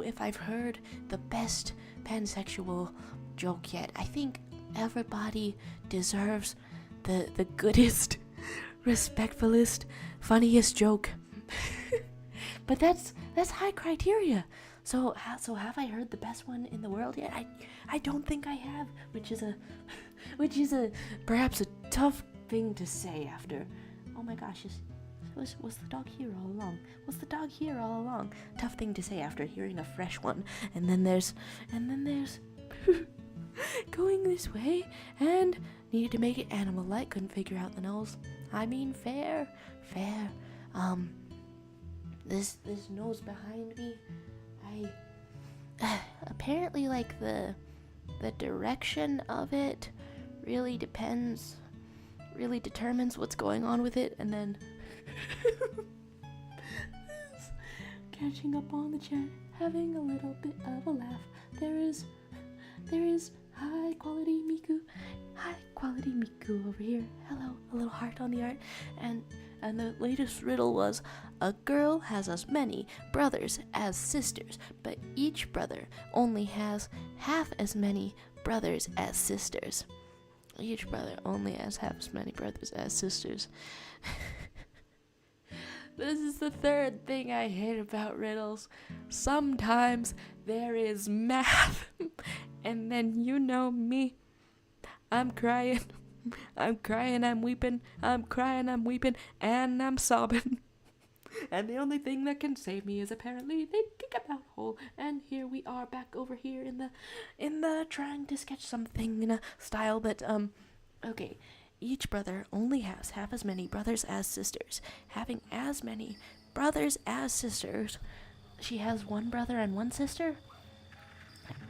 if I've heard the best pansexual joke yet. I think everybody deserves the goodest, respectfulest, funniest joke. But that's high criteria. So have I heard the best one in the world yet? I don't think I have, which is a perhaps a tough thing to say after. Oh my gosh, was the dog here all along? Was the dog here all along? Tough thing to say after hearing a fresh one. And then there's going this way and needed to make it animal-like, couldn't figure out the nose. I mean, fair. This nose behind me, apparently like the direction of it really determines what's going on with it, and then catching up on the chat, having a little bit of a laugh. There is high quality Miku over here. Hello, a little heart on the art, and the latest riddle was, a girl has as many brothers as sisters, but each brother only has half as many brothers as sisters. Each brother only has half as many brothers as sisters. This is the third thing I hate about riddles. Sometimes there is math, and then you know me. I'm crying, I'm weeping, and I'm sobbing. And the only thing that can save me is apparently thinking about hole. And here we are back over here in the trying to sketch something in a style that, okay. Each brother only has half as many brothers as sisters. Having as many brothers as sisters, she has one brother and one sister?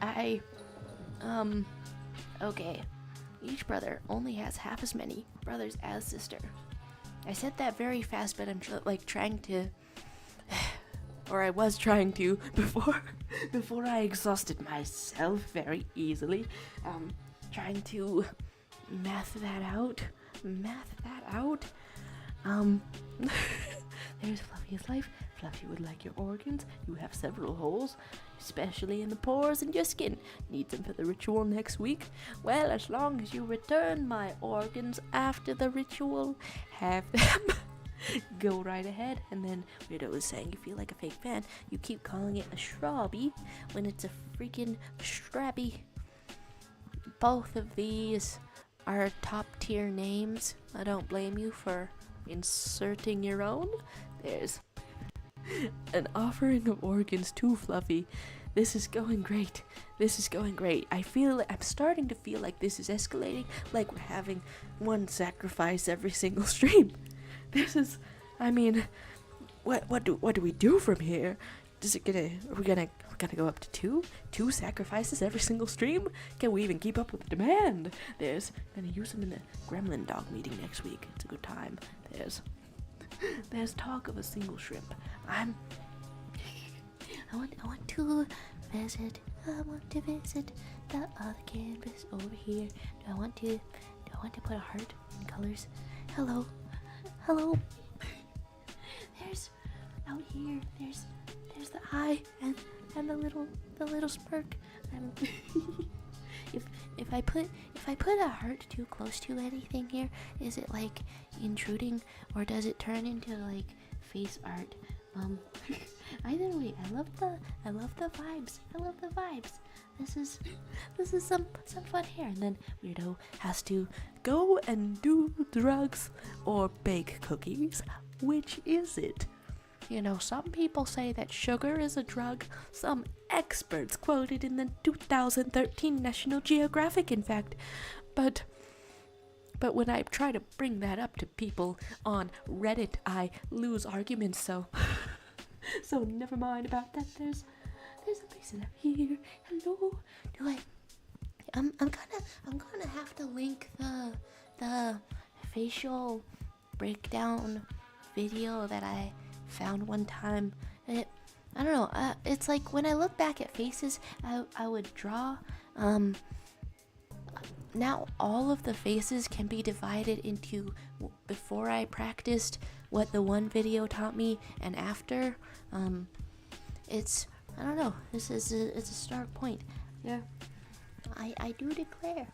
Okay. Each brother only has half as many brothers as sister. I said that very fast, but I'm trying to, or I was trying to before I exhausted myself very easily, trying to math that out. There's Fluffy's life. Fluffy would like your organs. You have several holes, especially in the pores and your skin. Need them for the ritual next week? Well, as long as you return my organs after the ritual, have them. Go right ahead. And then Weirdo is saying you feel like a fake fan. You keep calling it a shrubby when it's a freaking strabby. Both of these are top tier names. I don't blame you for inserting your own. There's an offering of organs to Fluffy. This is going great. I'm starting to feel like this is escalating, like we're having one sacrifice every single stream. What do we do from here? Are we gonna Gotta go up to two sacrifices every single stream. Can we even keep up with the demand? Gonna use them in the gremlin dog meeting next week. It's a good time. There's talk of a single shrimp. I want to visit the other canvas over here. Do I want to put a heart in colors? Hello. There's out here. There's the eye and the little smirk. If I put a heart too close to anything here, is it like intruding, or does it turn into like face art? Either way, I love the vibes. This is some fun here. And then Weirdo has to go and do drugs or bake cookies. Which is it? You know, some people say that sugar is a drug. Some experts quoted in the 2013 National Geographic, in fact. But when I try to bring that up to people on Reddit, I lose arguments, so never mind about that. There's a person up here. Hello. I'm gonna have to link the facial breakdown video that I found one time. I don't know. It's like when I look back at faces, I would draw. Now all of the faces can be divided into before I practiced what the one video taught me and after. I don't know. It's a start point. Yeah. I do declare.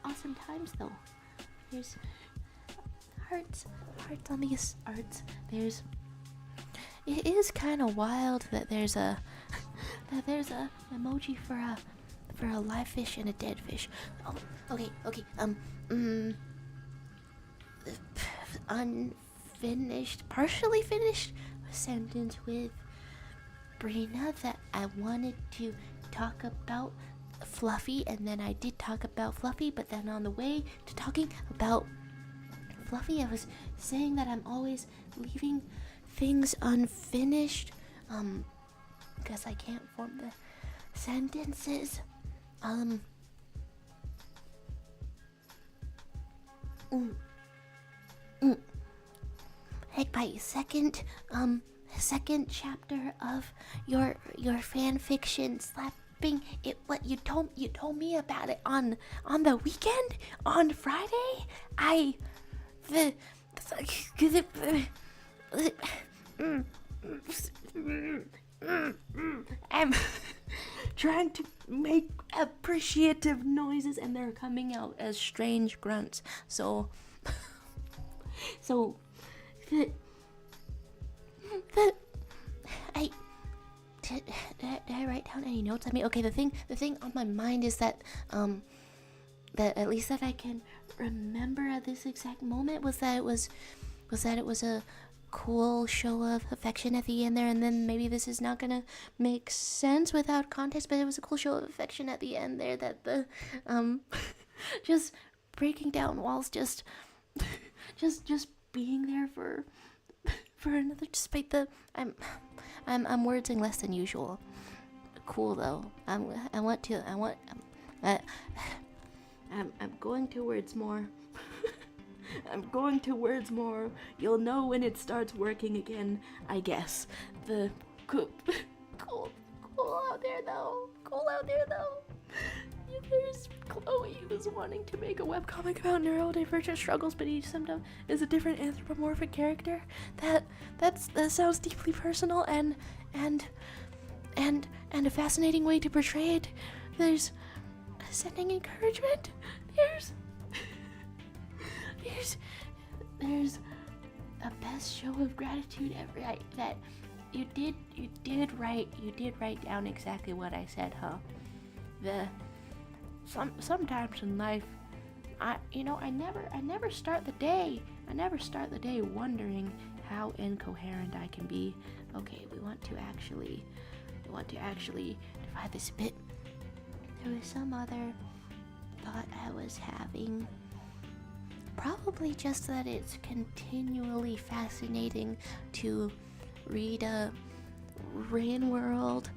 Awesome times though. There's hearts on these arts. It is kind of wild that there's a emoji for a live fish and a dead fish. Oh, okay. Unfinished, partially finished sentence with Brina that I wanted to talk about Fluffy, and then I did talk about Fluffy, but then on the way to talking about Fluffy, I was saying that I'm always leaving things unfinished, because I can't form the sentences. Like my second chapter of your fan fiction slapping it. What you told me about it on the weekend on Friday. I'm trying to make appreciative noises and they're coming out as strange grunts. So did I write down any notes? I mean, okay, the thing on my mind is that at least that I can remember at this exact moment was that it was a cool show of affection at the end there, and then maybe this is not gonna make sense without context, but it was a cool show of affection at the end there, that the just breaking down walls, just being there for another, despite the I'm wording less than usual. Cool though. I'm going to words more. I'm going to words more. You'll know when it starts working again, I guess. The cool out there though. There's Chloe who's wanting to make a webcomic about neurodivergent struggles, but he sometimes is a different anthropomorphic character. That sounds deeply personal and a fascinating way to portray it. There's sending encouragement. There's a best show of gratitude ever. That you did write down exactly what I said, huh? Sometimes in life, I never start the day wondering how incoherent I can be. Okay, we want to actually divide this a bit. There was some other thought I was having. Probably just that it's continually fascinating to read Rain World,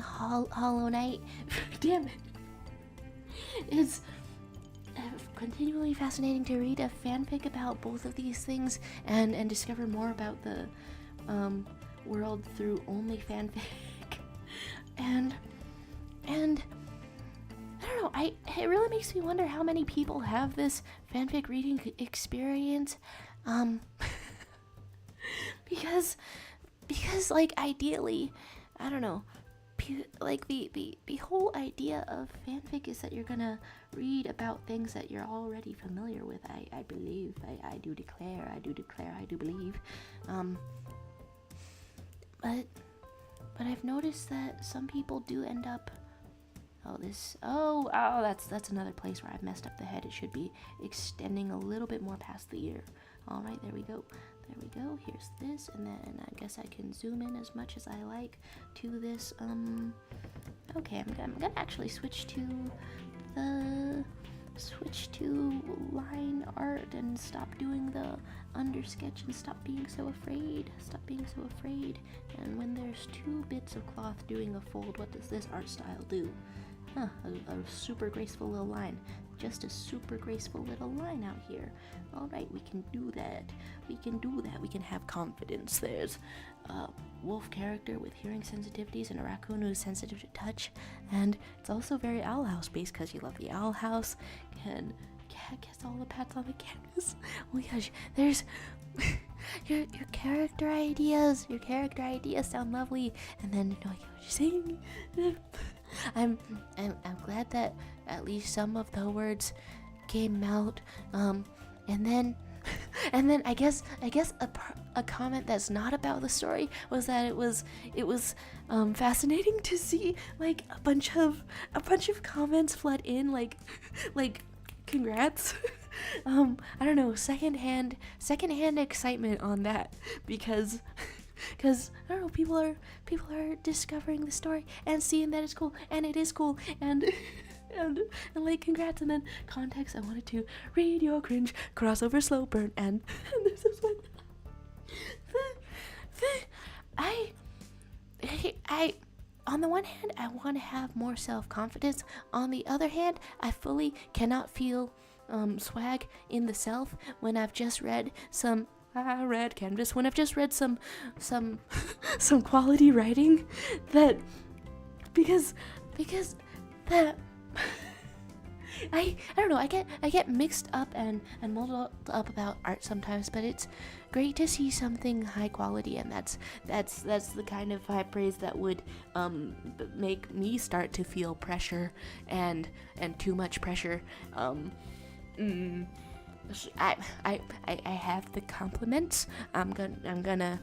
Hollow Knight. Damn it. It's continually fascinating to read a fanfic about both of these things and discover more about the world through only fanfic. and I don't know, it really makes me wonder how many people have this fanfic reading experience. Because like ideally, I don't know, like the whole idea of fanfic is that you're gonna read about things that you're already familiar with. I believe, I do declare, I do believe. But I've noticed that some people do end up. That's another place where I've messed up the head. It should be extending a little bit more past the ear. All right, there we go. Here's this, and then I guess I can zoom in as much as I like to this. Okay, I'm gonna actually switch to line art and stop doing the under sketch and stop being so afraid. And when there's 2 bits of cloth doing a fold, what does this art style do? A super graceful little line. Just a super graceful little line out here. Alright, we can do that. We can have confidence. There's a wolf character with hearing sensitivities and a raccoon who's sensitive to touch. And it's also very Owl House based because you love the Owl House. Cat gets all the pats on the canvas. Oh my gosh, there's your character ideas. Your character ideas sound lovely. And then you know what you're saying. I'm glad that at least some of the words came out. And then I guess a comment that's not about the story was that it was fascinating to see like a bunch of comments flood in like congrats. I don't know, secondhand excitement on that because I don't know, people are discovering the story and seeing that it's cool, and it is cool, and like congrats. And then context, I wanted to read your cringe crossover slow burn, and this is what I on the one hand, I want to have more self-confidence. On the other hand, I fully cannot feel swag in the self when I've just read some red canvas, when I've just read some quality writing that because that I don't know, I get mixed up and muddled up about art sometimes, but it's great to see something high quality, and that's the kind of high praise that would make me start to feel pressure and too much pressure. I have the compliments. I'm gonna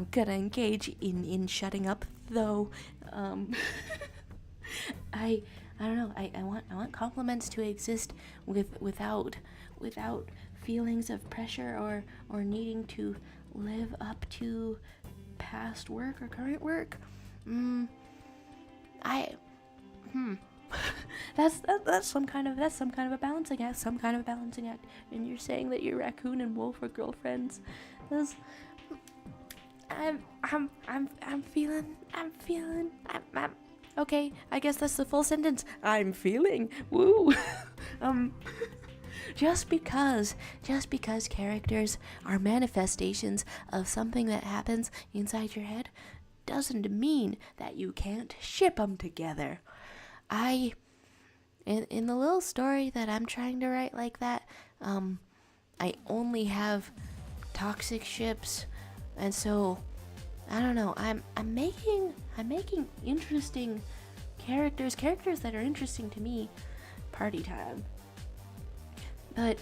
engage in shutting up though. I don't know. I want compliments to exist without feelings of pressure or needing to live up to past work or current work. That's some kind of a balancing act. And you're saying that your raccoon and wolf are girlfriends. I'm feeling. Okay, I guess that's the full sentence. I'm feeling. Woo. Just because characters are manifestations of something that happens inside your head doesn't mean that you can't ship them together. In the little story that I'm trying to write like that, I only have toxic ships, and so I don't know. I'm making interesting characters that are interesting to me. Party time. But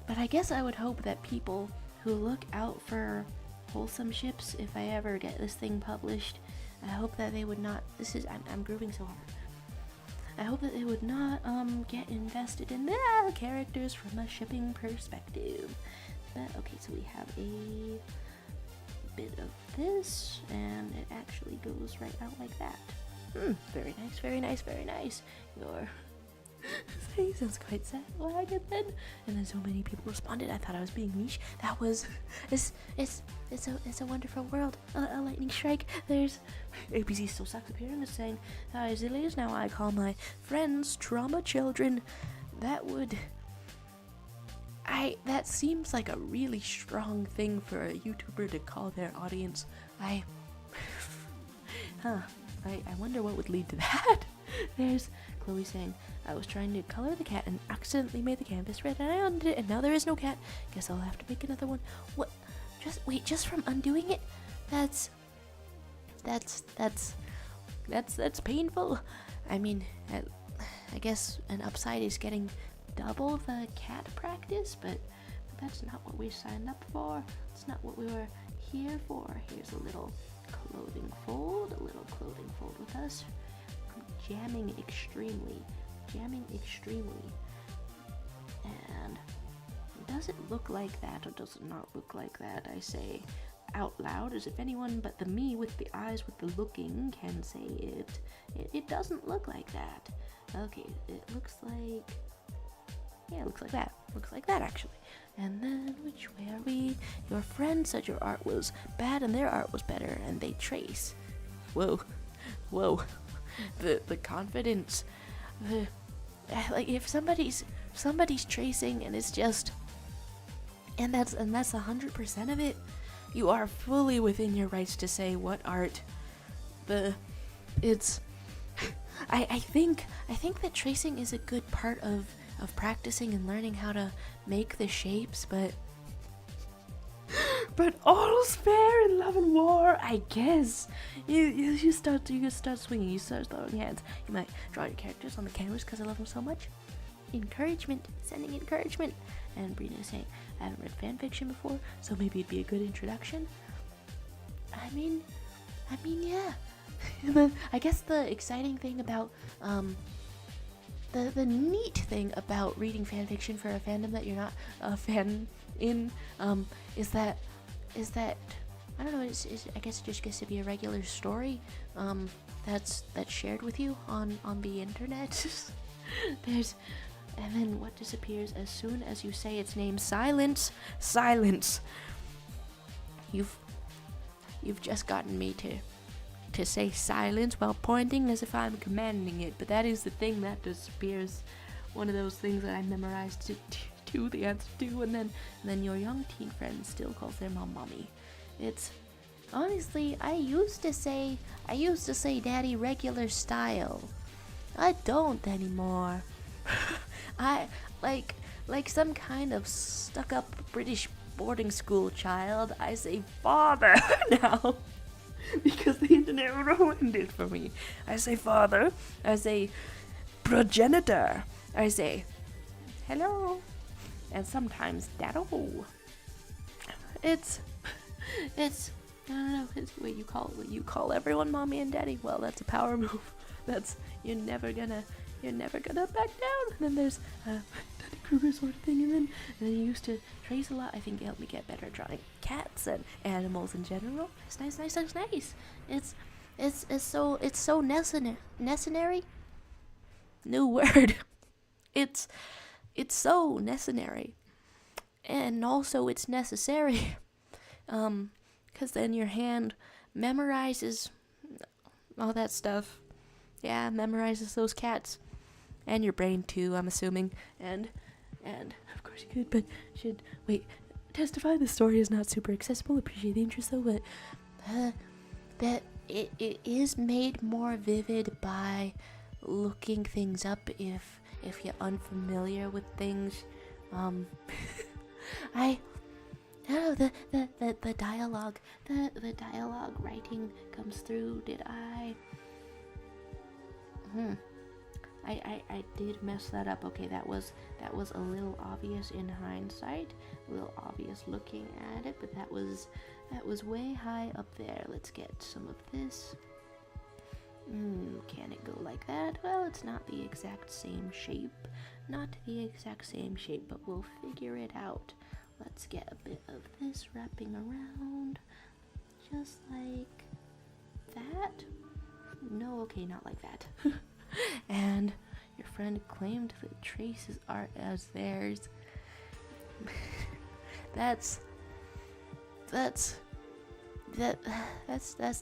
I guess I would hope that people who look out for wholesome ships, if I ever get this thing published, I hope that they would not. I'm grooving so hard. I hope that they would not get invested in the characters from a shipping perspective. But okay, so we have a bit of this, and it actually goes right out like that. Very nice. Saying sounds quite sad. Lag and then so many people responded. I thought I was being niche. That was it's a wonderful world. A lightning strike. There's APC still sucks appearing is saying hi Zillies. Now I call my friends trauma children. That seems like a really strong thing for a YouTuber to call their audience. I wonder what would lead to that. There's Chloe saying, I was trying to color the cat and accidentally made the canvas red and I undid it and now there is no cat. Guess I'll have to make another one. What? Just from undoing it? That's painful. I mean, I guess an upside is getting double the cat practice, but that's not what we signed up for. It's not what we were here for. Here's a little clothing fold with us. Jamming extremely. And does it look like that or does it not look like that? I say out loud as if anyone but the me with the eyes with the looking can say it. It doesn't look like that. Okay, it looks like, yeah, it looks like that. Looks like that actually. And then which way are we? Your friend said your art was bad and their art was better and they trace. Whoa. The confidence. Like if somebody's tracing and it's just and that's 100% of it, you are fully within your rights to say what art it's I think that tracing is a good part of practicing and learning how to make the shapes, but all's fair in love and war, I guess. You start swinging, you start throwing hands. You might draw your characters on the canvas because I love them so much. Encouragement, sending encouragement. And Brina is saying, I haven't read fan fiction before, so maybe it'd be a good introduction. I mean, yeah. I guess the exciting thing about the neat thing about reading fan fiction for a fandom that you're not a fan in is that I don't know, I guess it just gets to be a regular story that's shared with you on the internet. And then what disappears as soon as you say its name? Silence. You've just gotten me to say silence while pointing as if I'm commanding it, but that is the thing that disappears. One of those things that I memorized to the answer to, and then your young teen friend still calls their mom mommy. It's honestly, I used to say daddy regular style. I don't anymore. I like some kind of stuck up British boarding school child. I say father now. Because the internet ruined it for me. I say father, I say progenitor, I say hello, and sometimes daddo. It's I don't know, it's what you call everyone mommy and daddy. Well, that's a power move. That's you're never gonna back down. And then there's Daddy Kruger sort of thing, and then you used to trace a lot. I think it helped me get better drawing cats and animals in general. It's nice. It's so necessary. New word. It's so necessary, and also it's necessary, 'cause then your hand memorizes all that stuff. Yeah, memorizes those cats. And your brain too, I'm assuming. And of course you could, but should wait. Testify the story is not super accessible. Appreciate the interest though, but that it is made more vivid by looking things up if you're unfamiliar with things. I don't know, the dialogue writing comes through. Did I I did mess that up. Okay, that was a little obvious in hindsight, a little obvious looking at it, but that was way high up there. Let's get some of this. Can it go like that? Well, it's not the exact same shape, but we'll figure it out. Let's get a bit of this wrapping around, just like that. No, okay, not like that. And your friend claimed that Trace's art as theirs. that's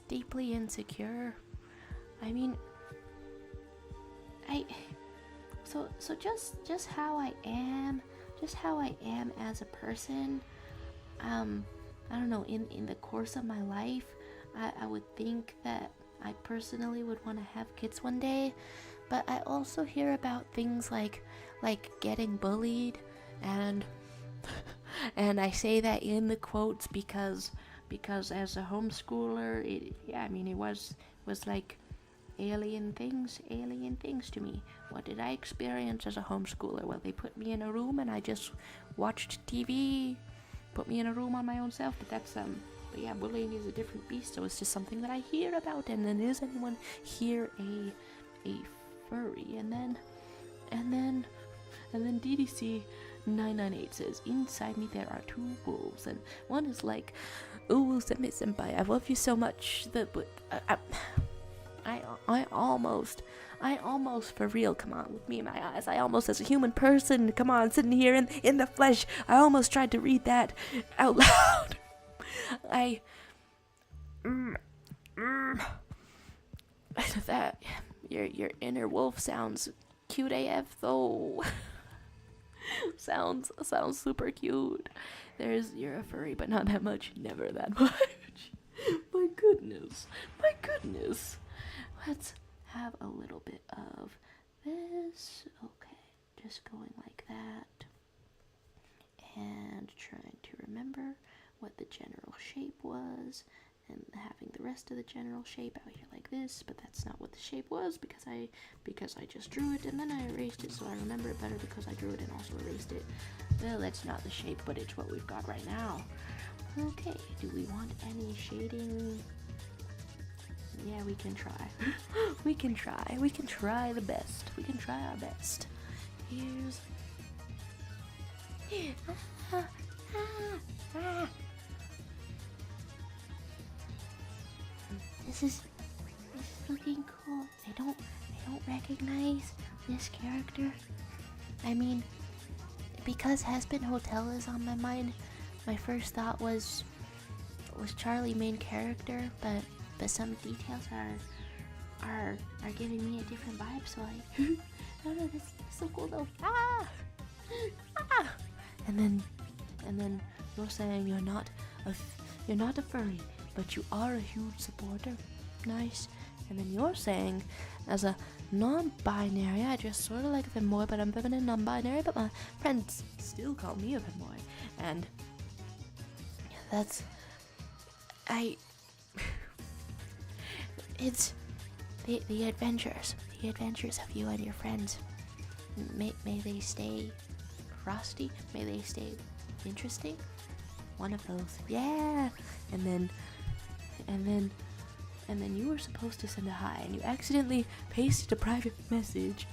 deeply insecure. I mean, so just how I am as a person, I don't know, in the course of my life, I would think that I personally would want to have kids one day, but I also hear about things like getting bullied, and and I say that in the quotes because as a homeschooler, it was like alien things to me. What did I experience as a homeschooler? Well, they put me in a room and I just watched TV, put me in a room on my own self. But yeah, bullying is a different beast, so it's just something that I hear about. And then, is anyone here a furry? And then DDC 998 says, inside me there are 2 wolves, and one is like, "Oh, senpai, I love you so much that, but I almost, for real, come on, with me in my eyes, I almost, as a human person, come on, sitting here in the flesh, I almost tried to read that out loud." That your inner wolf sounds cute AF though. sounds super cute. You're a furry, but not that much. Never that much. My goodness. Let's have a little bit of this. Okay, just going like that. And trying to remember what the general shape was, and having the rest of the general shape out here like this, but that's not what the shape was because I just drew it and then I erased it, so I remember it better because I drew it and also erased it. Well, that's not the shape, but it's what we've got right now. Okay, do we want any shading? Yeah, we can try. We can try the best. We can try our best. Here's... This is looking cool. I don't recognize this character. I mean, because Hespen Hotel is on my mind, my first thought was Charlie main character, but some details are giving me a different vibe, so I don't know, this is so cool though. And then you're saying you're not a furry, but you are a huge supporter. Nice. And then you're saying, as a non-binary, I just sort of like a femboy, but I'm feminine non-binary, but my friends still call me a femboy. And that's... it's the adventures of you and your friends. May they stay frosty, may they stay interesting. One of those. Yeah. And then you were supposed to send a hi, and you accidentally pasted a private message.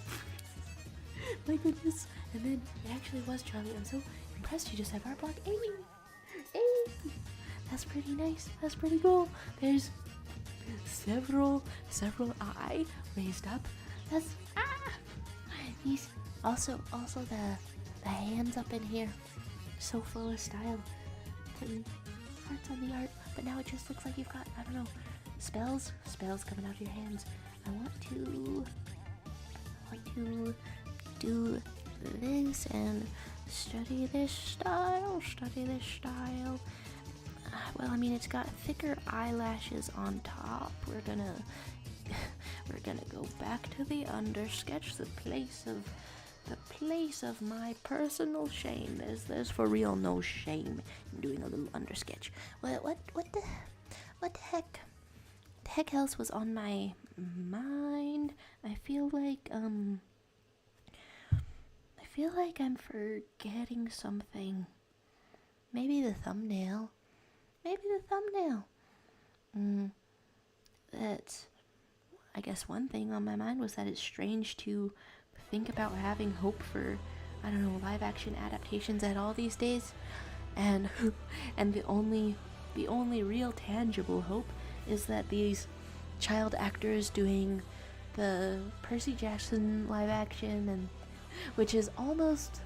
My goodness. And then it actually was Charlie. I'm so impressed you just have art block. Hey! That's pretty nice. That's pretty cool. There's several eye raised up. That's these also the hands up in here. So full of style. Putting hearts on the art, but now it just looks like you've got, I don't know, spells coming out of your hands. I want to do this and study this style. Well, I mean, it's got thicker eyelashes on top. We're gonna go back to the undersketch, the place of my personal shame. There's for real no shame in doing a little undersketch. What the heck else was on my mind? I feel like I'm forgetting something. Maybe the thumbnail. That's, I guess, one thing on my mind was that it's strange to think about having hope for, I don't know, live action adaptations at all these days, and the only real tangible hope is that these child actors doing the Percy Jackson live action, and which is almost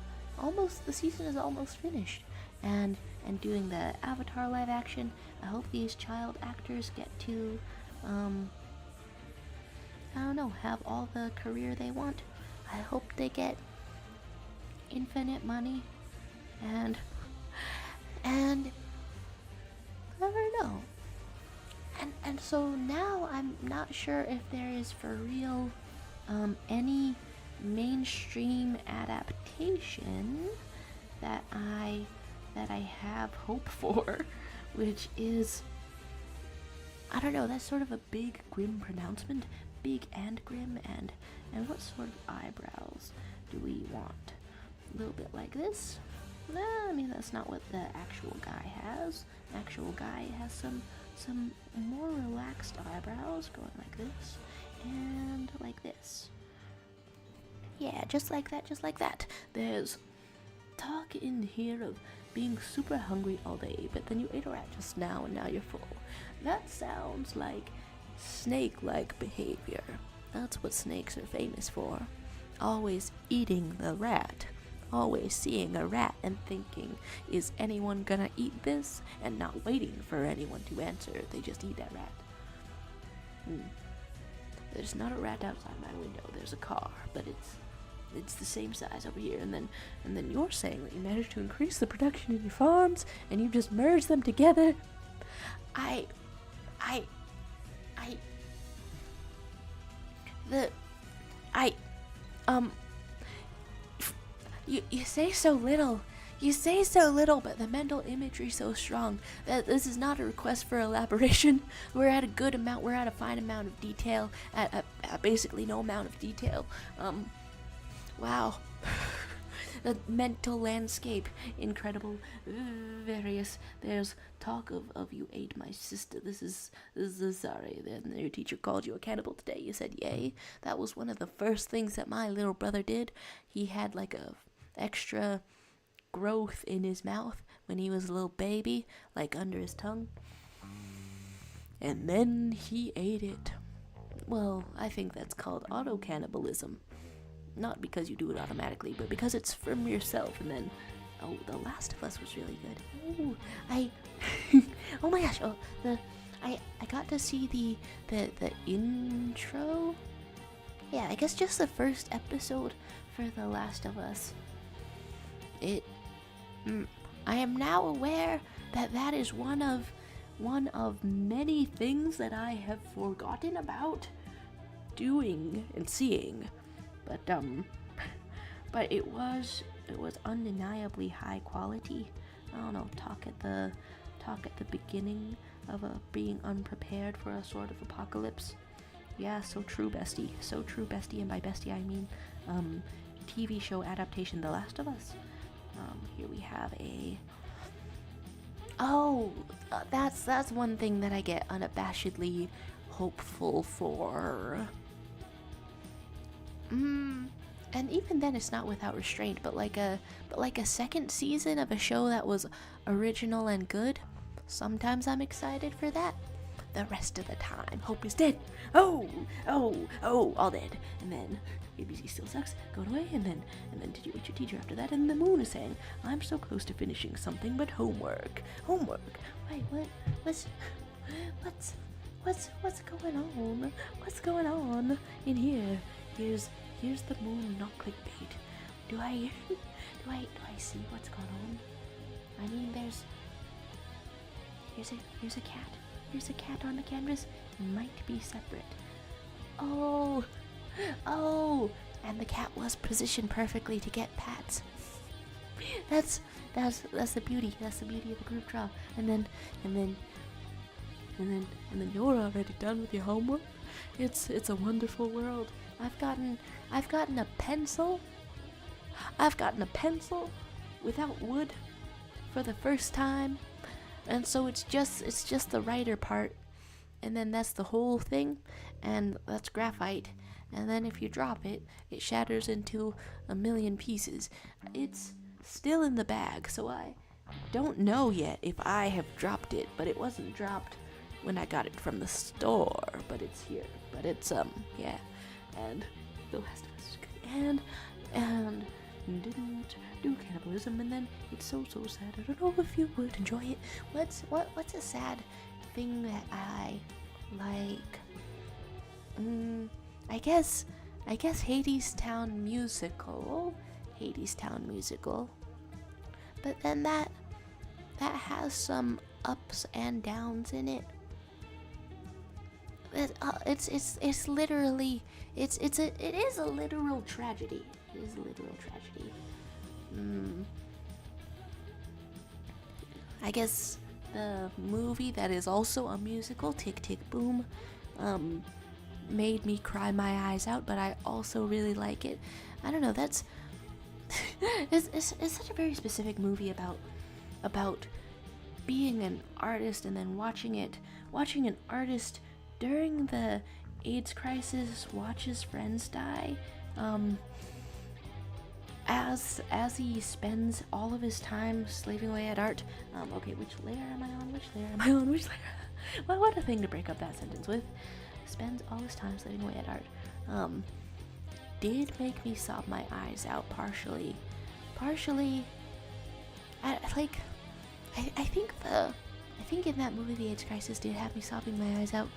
the season is almost finished, and doing the Avatar live action. I hope these child actors get to I don't know, have all the career they want. I hope they get infinite money, and I don't know. And so now I'm not sure if there is for real any mainstream adaptation that I have hope for, which is, I don't know, that's sort of a big grim pronouncement, big and grim, and what sort of eyebrows do we want? A little bit like this? Nah, I mean, that's not what the actual guy has. The actual guy has some more relaxed eyebrows, going like this, and like this. Yeah, just like that, just like that. There's talk in here of being super hungry all day, but then you ate a rat just now and now you're full. That sounds like snake-like behavior. That's what snakes are famous for. Always eating the rat. Always seeing a rat and thinking, is anyone gonna eat this? And not waiting for anyone to answer. They just eat that rat. There's not a rat outside my window. There's a car, but it's the same size over here. And then you're saying that you managed to increase the production in your farms and you just merged them together. You say so little. You say so little, but the mental imagery so strong that this is not a request for elaboration. We're at a good amount. We're at a fine amount of detail. At basically no amount of detail. Wow. The mental landscape, incredible, various. There's talk of you ate my sister. This is sorry. Then your teacher called you a cannibal today. You said yay. That was one of the first things that my little brother did. He had like a extra growth in his mouth when he was a little baby, like under his tongue. And then he ate it. Well, I think that's called auto-cannibalism. Not because you do it automatically, but because it's from yourself. And then, The Last of Us was really good. Oh my gosh! I got to see the intro. Yeah, I guess just the first episode for The Last of Us. I am now aware that is one of many things that I have forgotten about doing and seeing. But it was undeniably high quality. I don't know, talk at the beginning of being unprepared for a sort of apocalypse. Yeah, so true, bestie. So true, bestie, and by bestie I mean TV show adaptation, The Last of Us. Here we have that's one thing that I get unabashedly hopeful for. And even then it's not without restraint, but like a second season of a show that was original and good. Sometimes I'm excited for that. The rest of the time, hope is dead. Oh, all dead. And then ABC still sucks. Going away. And then did you eat your teacher after that? And the moon is saying, I'm so close to finishing something, but homework. Wait, what? What's going on? What's going on in here? Here's the moon, not clickbait. Do I see what's going on? I mean, here's a cat. Here's a cat on the canvas. Might be separate. Oh, and the cat was positioned perfectly to get pats. That's the beauty. That's the beauty of the group draw. And then you're already done with your homework. It's a wonderful world. I've gotten a pencil. I've gotten a pencil without wood for the first time. And so it's just the writer part, and then that's the whole thing, and that's graphite. And then if you drop it, it shatters into a million pieces. It's still in the bag, so I don't know yet if I have dropped it, but it wasn't dropped when I got it from the store, but it's here. But it's yeah. and The Last of Us is good, and didn't do cannibalism, and then it's so sad. I don't know if you would enjoy it. What's a sad thing that I like? I guess Hadestown musical. But then that has some ups and downs in it. It's literally it is a literal tragedy. It is a literal tragedy. I guess the movie that is also a musical, Tick Tick Boom, made me cry my eyes out, but I also really like it. I don't know, that's it's such a very specific movie about being an artist and then watching an artist during the AIDS crisis watch his friends die, as he spends all of his time slaving away at art. Okay, which layer am I on? Well, what a thing to break up that sentence with. Spends all his time slaving away at art. Did make me sob my eyes out partially. I think in that movie, the AIDS crisis did have me sobbing my eyes out,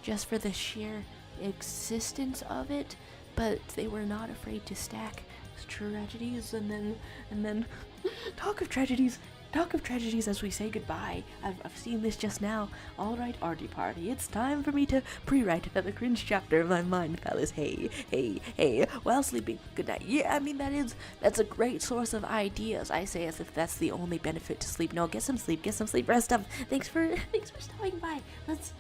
just for the sheer existence of it. But they were not afraid to stack tragedies, and then talk of tragedies as we say goodbye. I've seen this just now. All right, arty party, it's time for me to pre-write another cringe chapter of my mind, fellas. Hey, while sleeping, good night. Yeah, I mean that's a great source of ideas. I say as if that's the only benefit to sleep. No, get some sleep, rest up. Thanks for stopping by. Let's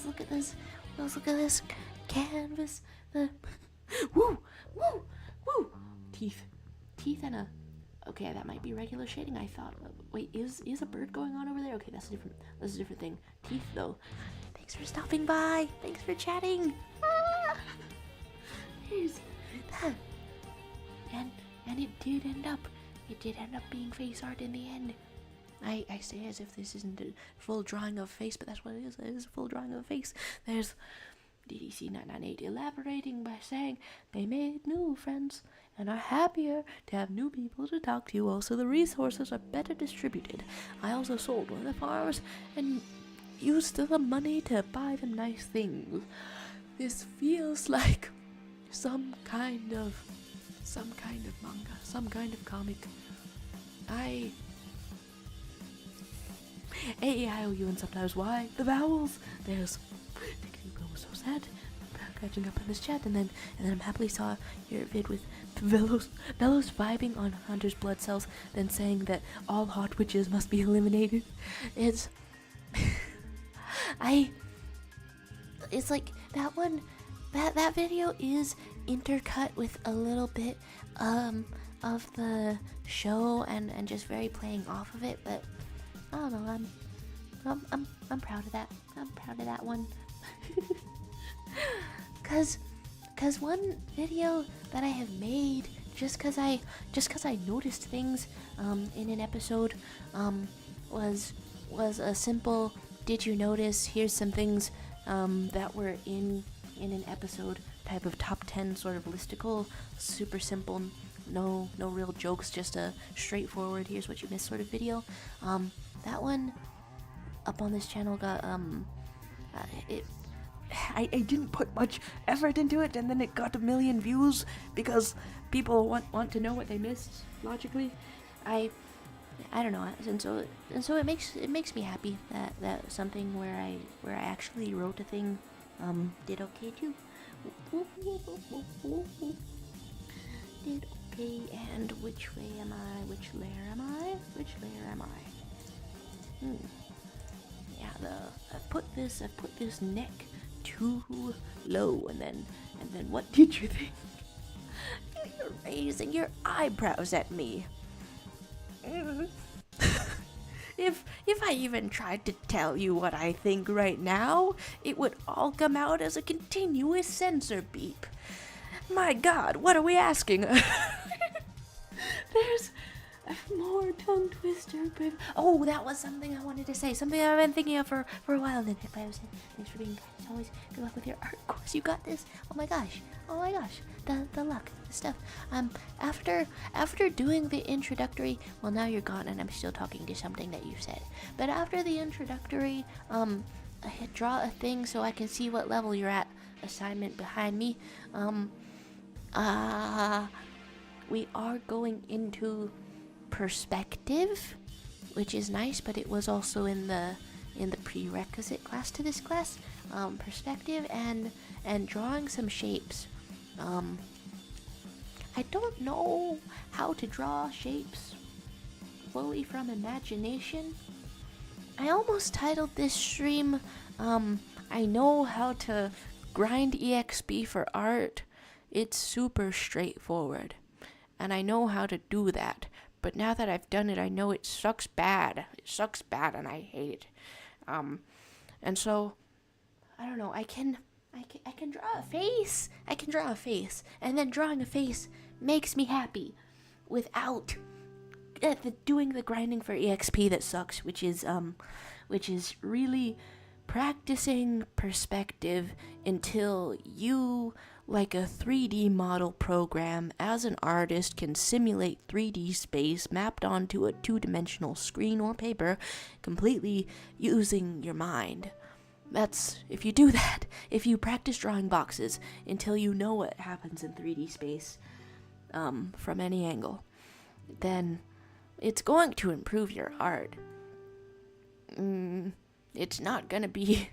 look at this. Let's look at this canvas. The woo. Teeth and a. Okay, that might be regular shading. I thought. Wait, is a bird going on over there? Okay, that's a different thing. Teeth though. Thanks for stopping by. Thanks for chatting. Here's that. And it did end up being face art in the end. I say as if this isn't a full drawing of face, but that's what it is. It is a full drawing of face. There's DDC998 elaborating by saying they made new friends and are happier to have new people to talk to. Also, the resources are better distributed. I also sold one of the farms and used the money to buy them nice things. This feels like some kind of manga, some kind of comic. A-E-I-O-U and sometimes Y. The vowels. There's was so sad. Catching up on this chat, and then I happily saw your vid with Velos vibing on Hunter's blood cells, then saying that all hot witches must be eliminated. It's like that one. That video is intercut with a little bit of the show and just very playing off of it, but I don't know. I'm proud of that. I'm proud of that one. Cause one video that I have made just cause I noticed things in an episode was a simple did you notice, here's some things that were in an episode type of top 10 sort of listicle, super simple, no real jokes, just a straightforward here's what you missed sort of video. That one up on this channel got I didn't put much effort into it, and then it got 1 million views because people want to know what they missed. Logically, I don't know, and so it makes me happy that something where I actually wrote a thing did okay too. Did okay, and which way am I? Which layer am I? Yeah, I've put this neck too low, and then what did you think? You're raising your eyebrows at me. If I even tried to tell you what I think right now, it would all come out as a continuous sensor beep. My God, what are we asking? More tongue twister. Oh, that was something I wanted to say. Something I've been thinking of for a while. And then if I was saying, thanks for being kind. As always, good luck with your art course. You got this. Oh my gosh. The luck, the stuff. After doing the introductory, well, now you're gone, and I'm still talking to something that you said. But after the introductory, I hit draw a thing so I can see what level you're at. Assignment behind me. We are going into perspective, which is nice, but it was also in the prerequisite class to this class. Perspective and drawing some shapes. I don't know how to draw shapes fully from imagination. I almost titled this stream, I know how to grind EXP for art. It's super straightforward, and I know how to do that. But now that I've done it, I know it sucks bad. It sucks bad, and I hate it. And so, I don't know. I can draw a face. I can draw a face, and then drawing a face makes me happy, without doing the grinding for EXP that sucks, which is really practicing perspective until you, like a 3D model program, as an artist, can simulate 3D space mapped onto a two-dimensional screen or paper completely using your mind. That's, if you do that, if you practice drawing boxes until you know what happens in 3D space from any angle, then it's going to improve your art. It's not gonna be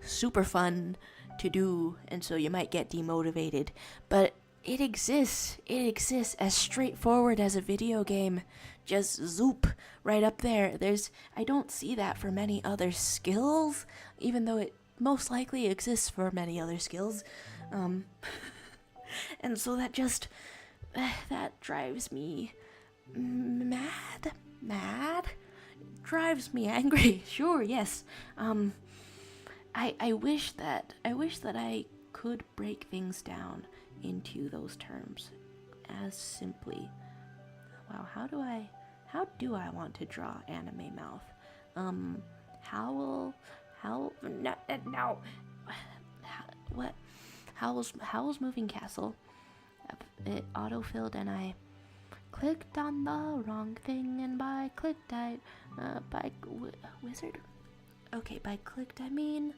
super fun to do, and so you might get demotivated, but it exists as straightforward as a video game. Just zoop right up there. I don't see that for many other skills, even though it most likely exists for many other skills. And so that drives me mad, drives me angry. Sure, yes. I wish that I could break things down into those terms as simply, wow, how do I want to draw anime mouth? Howl's moving castle. It autofilled and I clicked on the wrong thing, and by clicked wizard. Okay, by clicked I mean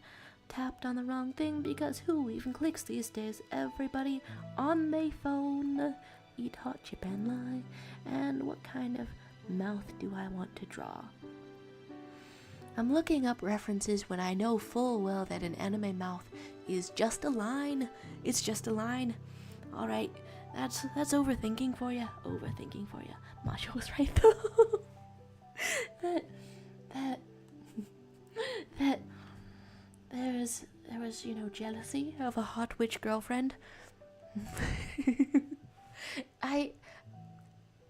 tapped on the wrong thing, because who even clicks these days? Everybody on their phone. Eat hot chip and lie. And what kind of mouth do I want to draw? I'm looking up references when I know full well that an anime mouth is just a line. It's just a line. Alright, that's overthinking for you. Masha was right though. that there was, jealousy of a hot witch girlfriend.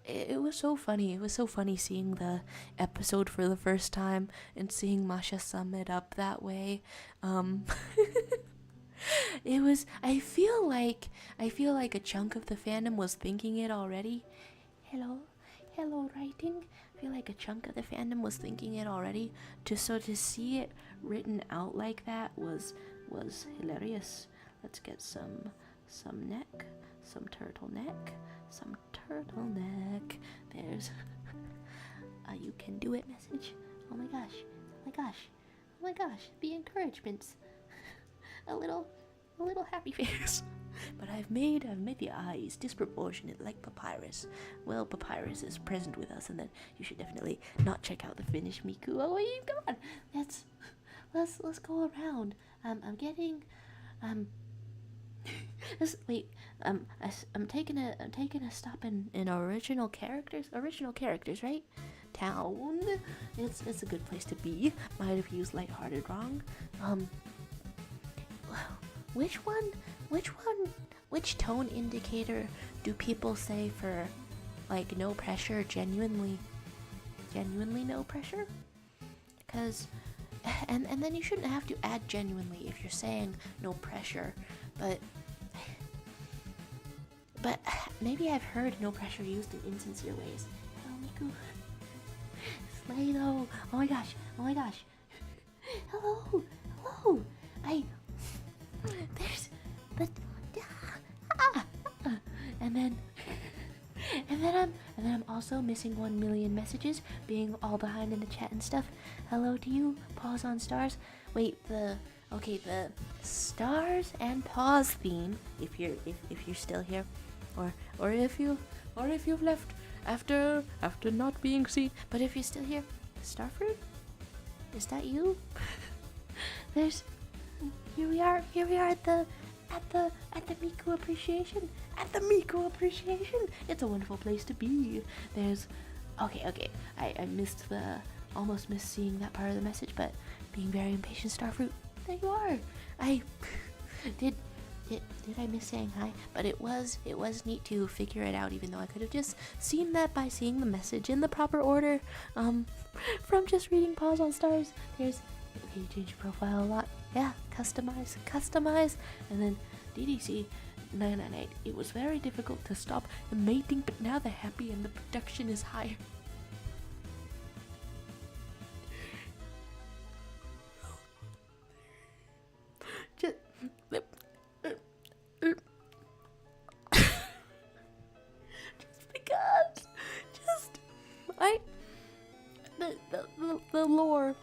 It was so funny. It was so funny seeing the episode for the first time and seeing Masha sum it up that way. It was, I feel like a chunk of the fandom was thinking it already. Hello writing. I feel like a chunk of the fandom was thinking it already. To see it written out like that was hilarious. Let's get some neck, some turtleneck. There's a you can do it message. Oh my gosh, the encouragements. a little happy face. But I've made the eyes disproportionate like Papyrus. Well, Papyrus is present with us, and then you should definitely not check out the finished Miku. Oh wait, come on. Let's go around. I'm taking a stop in original characters, right? Town. It's a good place to be. Might have used lighthearted wrong. Which tone indicator do people say for, like, no pressure, genuinely no pressure? Because, and then you shouldn't have to add genuinely if you're saying no pressure, but maybe I've heard no pressure used in insincere ways. Oh my Miku. Slay-Lo. Oh my gosh. Oh my gosh. Hello. Hello. There's the and then I'm also missing 1 million messages, being all behind in the chat and stuff. Hello to you. Pause on stars. Wait, the stars and pause theme. If you're still here, or if you've left after not being seen, but if you're still here, Starfruit, is that you? Here we are at the Miku appreciation. At the Miku appreciation. It's a wonderful place to be. Okay. I almost missed seeing that part of the message, but being very impatient, Starfruit, there you are. Did I miss saying hi? But it was neat to figure it out, even though I could have just seen that by seeing the message in the proper order, from just reading pause on stars. Okay, you change your profile a lot. Yeah, customize, and then DDC 998. It was very difficult to stop the mating, but now they're happy and the production is higher. Just because, the lore.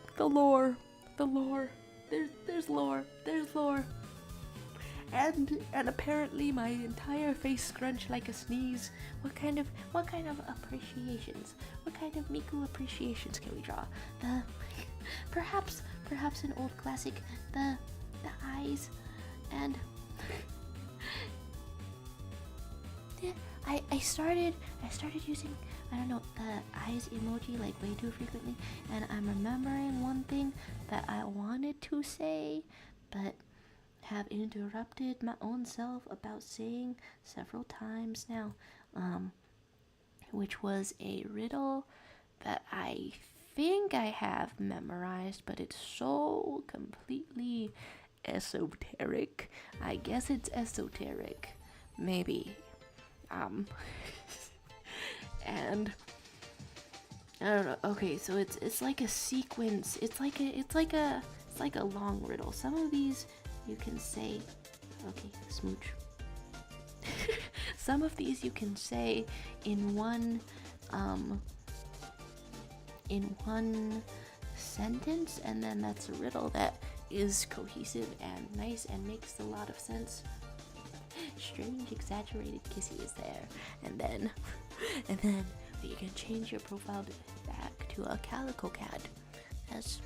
There's lore. And apparently my entire face scrunched like a sneeze. What kind of appreciations? What kind of Miku appreciations can we draw? Perhaps an old classic, the eyes, and yeah, I started using, I don't know, the eyes emoji like way too frequently, and I'm remembering one thing that I wanted to say, but have interrupted my own self about saying several times now, which was a riddle that I think I have memorized, but it's so completely esoteric. I guess it's esoteric, maybe. And I don't know. Okay, so it's like a sequence. It's like a long riddle. Some of these you can say, okay, smooch. Some of these you can say in one sentence, and then that's a riddle that is cohesive and nice and makes a lot of sense. Strange exaggerated kissy is there, and then you can change your profile back to a calico cat. That's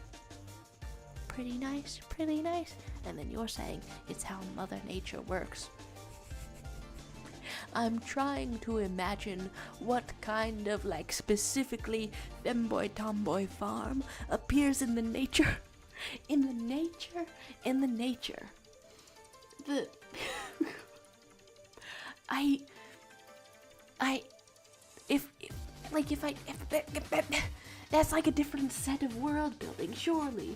pretty nice. And then you're saying it's how Mother Nature works. I'm trying to imagine what kind of, like, specifically femboy tomboy farm appears in the nature. In the nature. That's like a different set of world building. Surely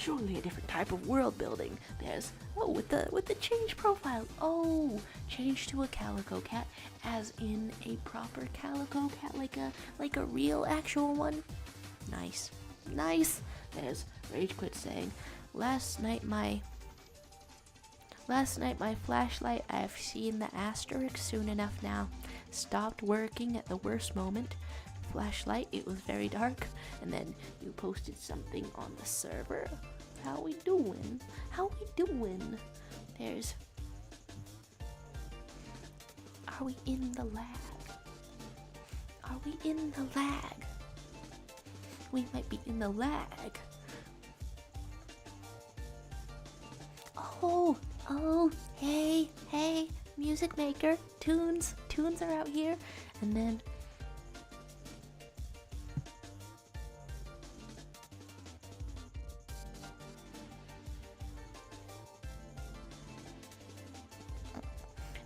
a different type of world building. There's with the change profile. Oh, change to a calico cat, as in a proper calico cat, like a real actual one. Nice. There's Rage Quit saying, last night my flashlight, I've seen the asterisk soon enough now, stopped working at the worst moment. Flashlight, it was very dark, and then you posted something on the server. How we doing? There's, are we in the lag? We might be in the lag. Oh, hey, music maker, tunes are out here, and then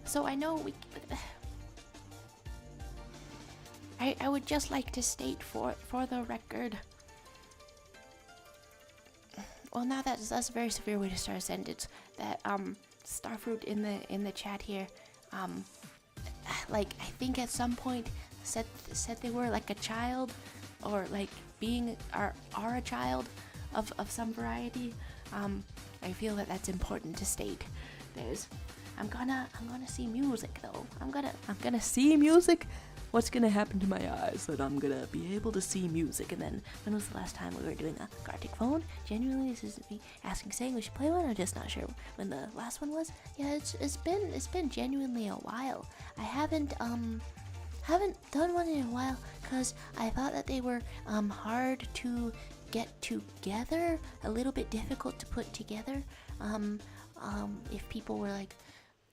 so I know I would just like to state for the record. Well, now that's a very severe way to start a sentence. That Starfruit in the chat here, like, I think at some point said they were like a child, or like being are a child of some variety, I feel that that's important to state. I'm gonna see music though. I'm gonna see music. What's gonna happen to my eyes? That I'm gonna be able to see music. And then, when was the last time we were doing a Gartic phone? Genuinely, this isn't me saying we should play one. I'm just not sure when the last one was. Yeah, it's been genuinely a while. I haven't done one in a while because I thought that they were hard to get together, a little bit difficult to put together. If people were like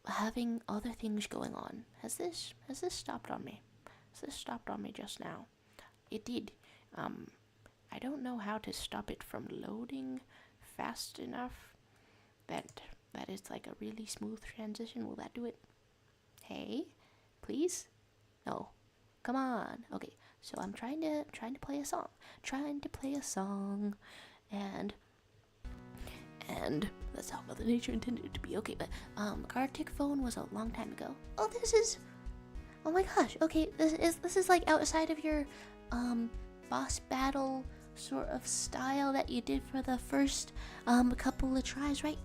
having other things going on. Has this stopped on me? This stopped on me just now. It did. I don't know how to stop it from loading fast enough that it's like a really smooth transition. Will that do it? Hey, please? No. Come on. Okay, so I'm trying to play a song. And that's how Mother Nature intended it to be. Okay, but Gartic phone was a long time ago. Oh my gosh, okay, this is like outside of your boss battle sort of style that you did for the first couple of tries, right?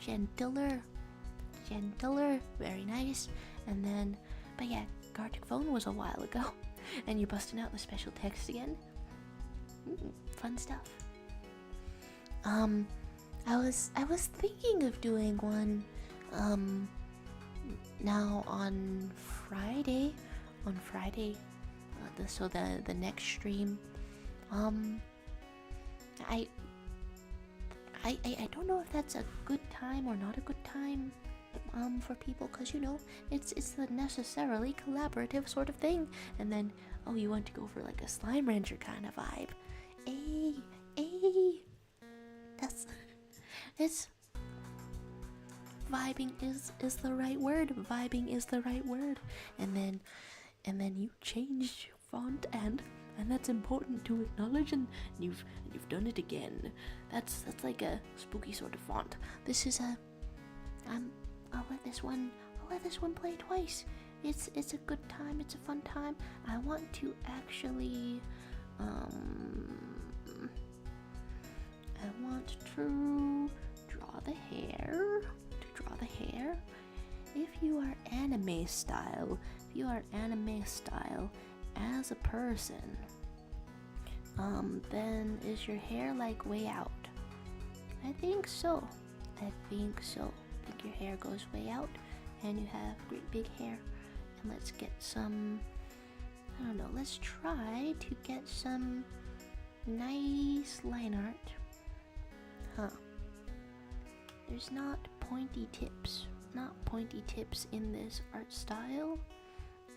Gentler, very nice. And then, but yeah, Gartic phone was a while ago. And you're busting out the special text again. Fun stuff. I was thinking of doing one now on Friday, so the next stream. I don't know if that's a good time or not a good time for people, because you know it's the necessarily collaborative sort of thing. And then, oh, you want to go for like a Slime Rancher kind of vibe. It's vibing is the right word. And then you changed font, and that's important to acknowledge, and you've done it again. That's like a spooky sort of font. This is a I'll let this one play twice. It's a good time, it's a fun time. I want to actually I want to draw the hair. If you are anime style as a person, then is your hair like way out? I think so. I think your hair goes way out and you have great big hair. And let's get some, I don't know, let's try to get some nice line art. There's not pointy tips in this art style.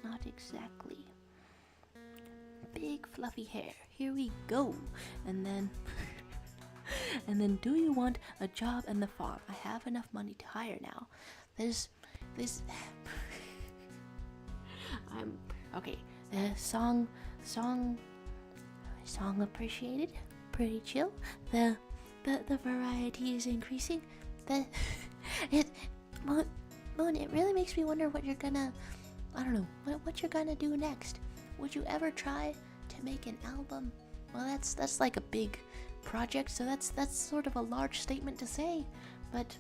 Not exactly. Big fluffy hair. Here we go. And then do you want a job in the farm? I have enough money to hire now. This okay. Song appreciated. Pretty chill. The variety is increasing. Moon, it really makes me wonder what you're gonna, I don't know, what you're gonna do next. Would you ever try to make an album? Well, that's like a big project, so that's sort of a large statement to say, but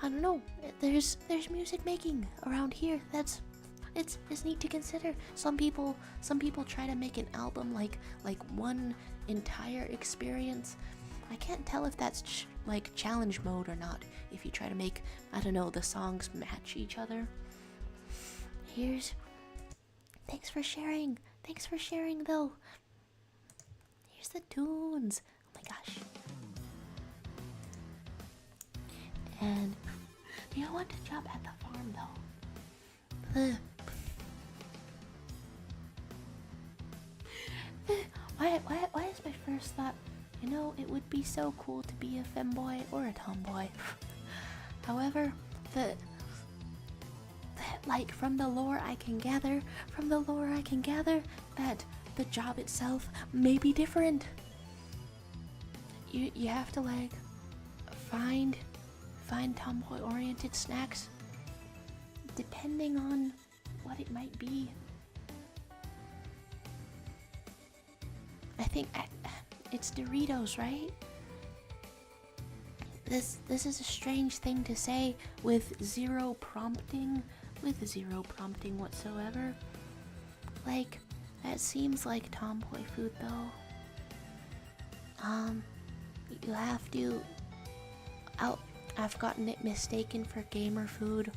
I don't know. There's music making around here. It's neat to consider. Some people try to make an album like one entire experience. I can't tell if that's like challenge mode or not. If you try to make, I don't know, the songs match each other. Thanks for sharing though. Here's the tunes. Oh my gosh. And do you want a job at the farm though? Why is my first thought, you know, it would be so cool to be a femboy or a tomboy. However, like from the lore I can gather that the job itself may be different. You have to like find tomboy oriented snacks depending on what it might be. I think it's Doritos, right? This is a strange thing to say with zero prompting whatsoever. Like, that seems like tomboy food though. You have to. I've gotten it mistaken for gamer food,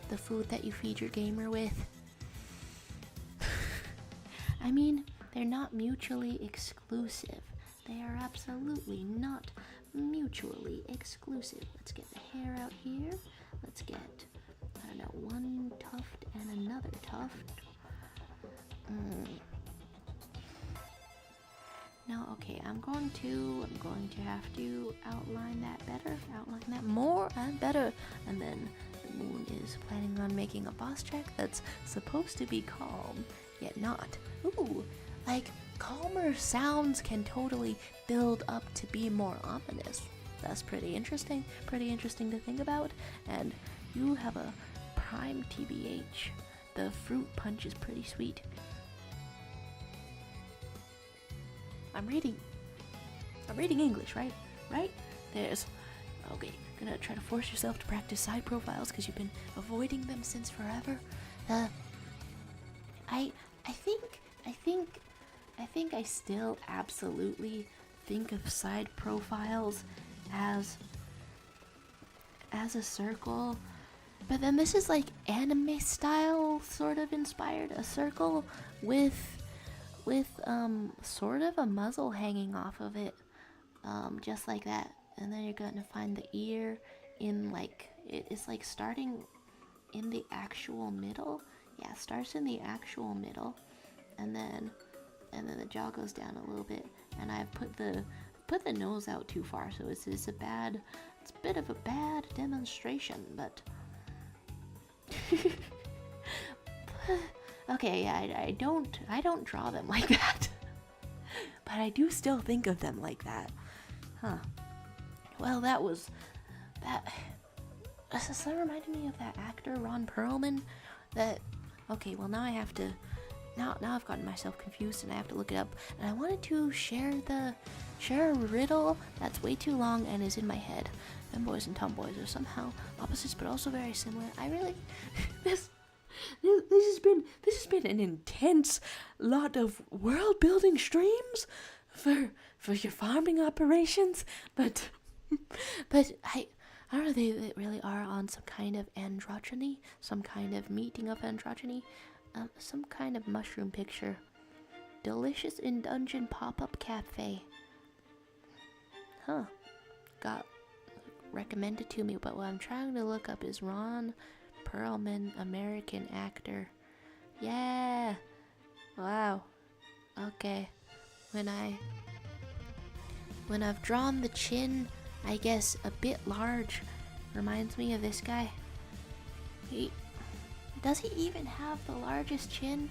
the food that you feed your gamer with. I mean, they're not mutually exclusive. They are absolutely not mutually exclusive. Let's get the hair out here. Let's get, I don't know, one tuft and another tuft. No, okay, I'm going to have to outline that better, outline that more and better. And then the moon is planning on making a boss track that's supposed to be calm, yet not. Ooh, like, calmer sounds can totally build up to be more ominous. That's pretty interesting to think about. And you have a prime TBH. The fruit punch is pretty sweet. I'm reading English, right? There's, okay, gonna try to force yourself to practice side profiles because you've been avoiding them since forever. I think I still absolutely think of side profiles as a circle, but then this is like anime style sort of inspired, a circle with sort of a muzzle hanging off of it, just like that. And then you're gonna find the ear in, like, it's like starting in the actual middle. Yeah, it starts in the actual middle, and then the jaw goes down a little bit. And I've put the nose out too far, so it's a bit of a bad demonstration, but okay, yeah, I don't draw them like that, but I do still think of them like that, huh? Well, that reminded me of that actor Ron Perlman. Okay, well, now I have to. Now I've gotten myself confused and I have to look it up. And I wanted to share a riddle that's way too long and is in my head. Femboys and tomboys are somehow opposites, but also very similar. I really this has been an intense lot of world building streams for your farming operations, but I don't know, they really are on some kind of androgyny, some kind of meeting of androgyny, some kind of mushroom picture. Delicious in dungeon pop-up cafe. Huh. Got recommended to me, but what I'm trying to look up is Ron Perlman, American actor. Yeah. Wow. Okay. When I've drawn the chin, I guess a bit large, reminds me of this guy. Does he even have the largest chin?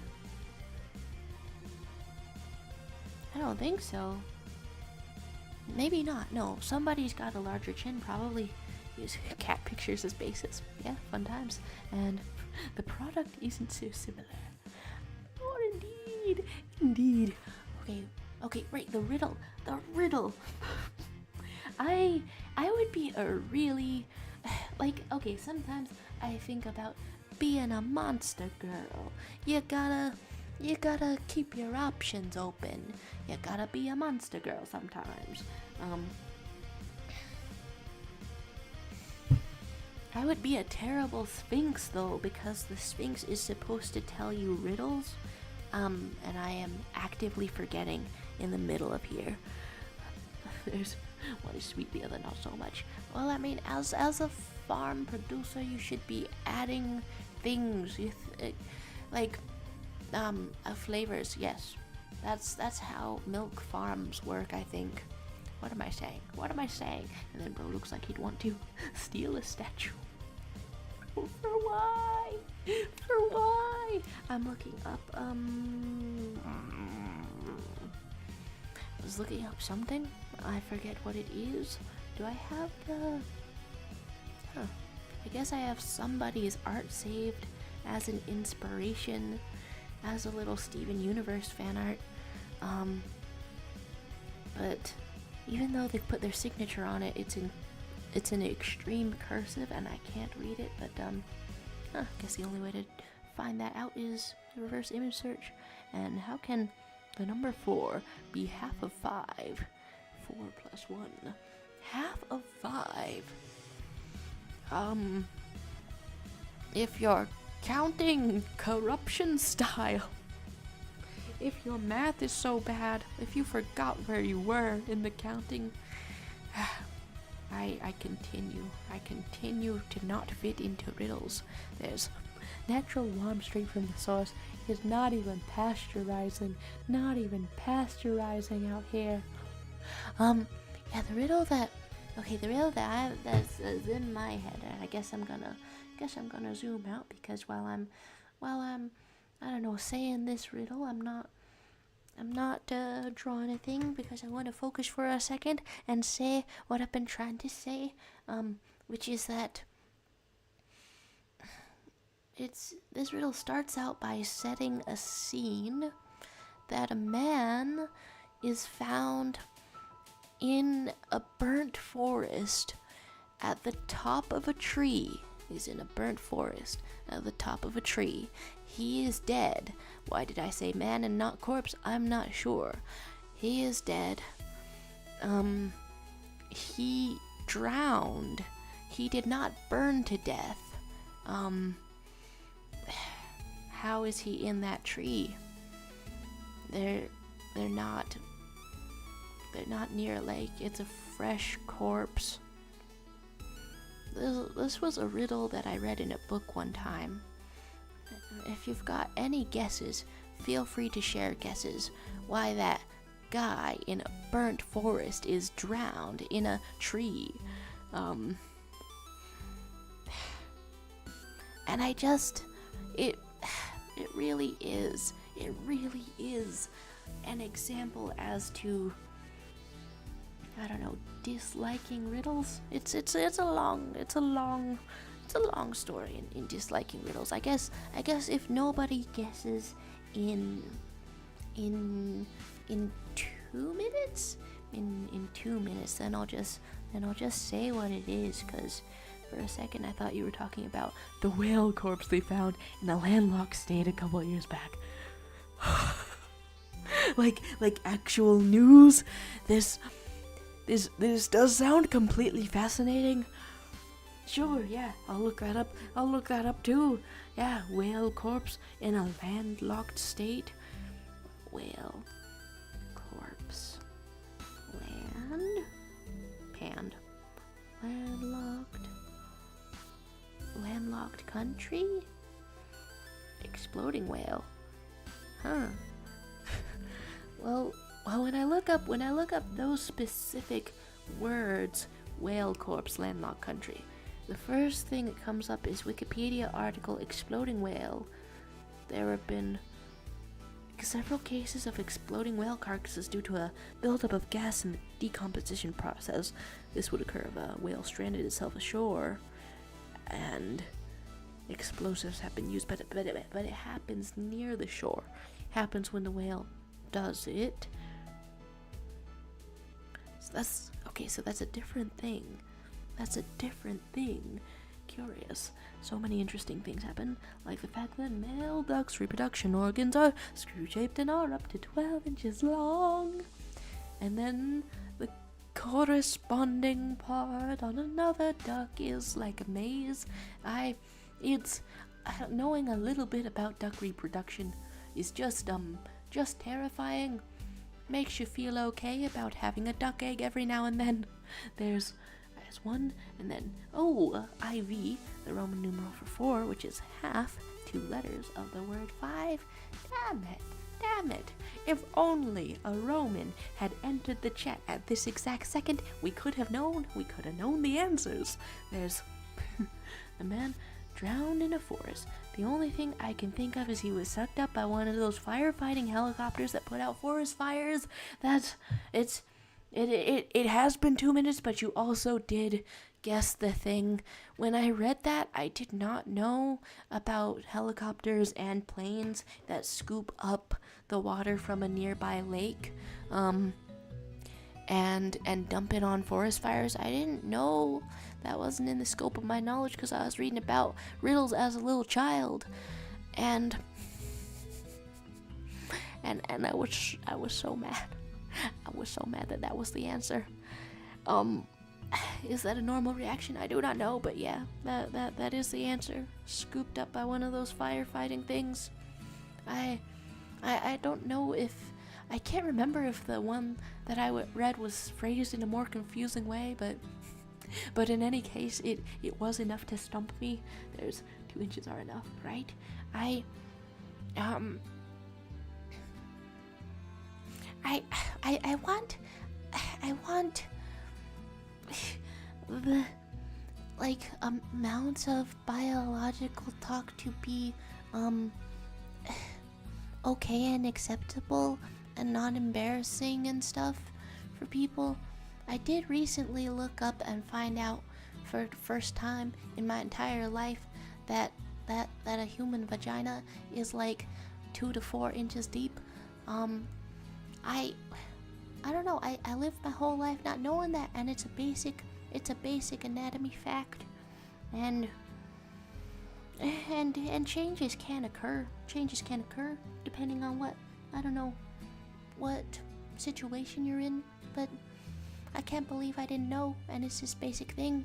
I don't think so. Maybe not. No, somebody's got a larger chin, probably. Use cat pictures as basis. Yeah, fun times. And the product isn't so similar. Oh, indeed. Okay, right, the riddle. I would be a really, like, okay, sometimes I think about being a monster girl. You gotta keep your options open. You gotta be a monster girl sometimes. I would be a terrible sphinx though, because the sphinx is supposed to tell you riddles, and I am actively forgetting in the middle of here. There's one is sweet, the other not so much. Well, I mean, as a farm producer, you should be adding things, flavors. Yes, that's how milk farms work, I think. What am I saying? And then bro looks like he'd want to steal a statue. For why? I'm looking up, I was looking up something. I forget what it is. Do I have the... I guess I have somebody's art saved as an inspiration, as a little Steven Universe fan art. But even though they put their signature on it, it's in extreme cursive and I can't read it. But I guess the only way to find that out is reverse image search. And how can the number 4 be half of 5? 4 plus 1. Half of 5. If you're counting corruption style, if your math is so bad, if you forgot where you were in the counting, I continue to not fit into riddles. There's natural warm straight from the source is not even pasteurizing out here. Yeah, the riddle that that's in my head, and I guess I'm gonna zoom out, because while I'm I don't know, saying this riddle, I'm not drawing a thing, because I want to focus for a second and say what I've been trying to say, which is that this riddle starts out by setting a scene that a man is found in a burnt forest at the top of a tree. He's in a burnt forest at the top of a tree. He is dead. Why did I say man and not corpse? I'm not sure. He is dead. He drowned. He did not burn to death. How is he in that tree? They're not near a lake. It's a fresh corpse. This was a riddle that I read in a book one time. If you've got any guesses, feel free to share guesses why that guy in a burnt forest is drowned in a tree. And it really is an example as to, I don't know, disliking riddles. It's a long story in disliking riddles. I guess if nobody guesses in 2 minutes, in 2 minutes, then I'll just say what it is, because for a second I thought you were talking about the whale corpse they found in a landlocked state a couple of years back. like actual news. This does sound completely fascinating. Sure, yeah, I'll look that up too. Yeah, whale corpse in a landlocked state. Whale corpse. Landlocked country? Exploding whale. Huh. Well, when I look up those specific words, whale corpse, landlocked country, the first thing that comes up is Wikipedia article exploding whale. There have been several cases of exploding whale carcasses due to a buildup of gas in the decomposition process. This would occur if a whale stranded itself ashore, and explosives have been used, but it happens near the shore. Happens when the whale does it. So that's a different thing. Curious. So many interesting things happen, like the fact that male ducks' reproduction organs are screw-shaped and are up to 12 inches long. And then the corresponding part on another duck is like a maze. Knowing a little bit about duck reproduction is just terrifying. Makes you feel okay about having a duck egg every now and then. There's one, and then IV, the Roman numeral for 4, which is half 2 letters of the word 5. Damn it. If only a Roman had entered the chat at this exact second, we could have known the answers. There's a man drowned in a forest. The only thing I can think of is he was sucked up by one of those firefighting helicopters that put out forest fires. It has been 2 minutes, but you also did guess the thing. When I read that, I did not know about helicopters and planes that scoop up the water from a nearby lake. and dump it on forest fires. I didn't know that wasn't in the scope of my knowledge because I was reading about riddles as a little child, and I was so mad. I was so mad that was the answer. Is that a normal reaction? I do not know, but yeah, that is the answer. Scooped up by one of those firefighting things. I don't know if, I can't remember if the one that I read was phrased in a more confusing way, but in any case, it was enough to stump me. There's 2 inches are enough, right? I want the amounts of biological talk to be okay and acceptable and not embarrassing and stuff for people. I did recently look up and find out for the first time in my entire life that a human vagina is 2 to 4 inches deep. I don't know, I lived my whole life not knowing that, and it's a basic anatomy fact, and changes can occur depending on what situation you're in, but I can't believe I didn't know, and it's this basic thing.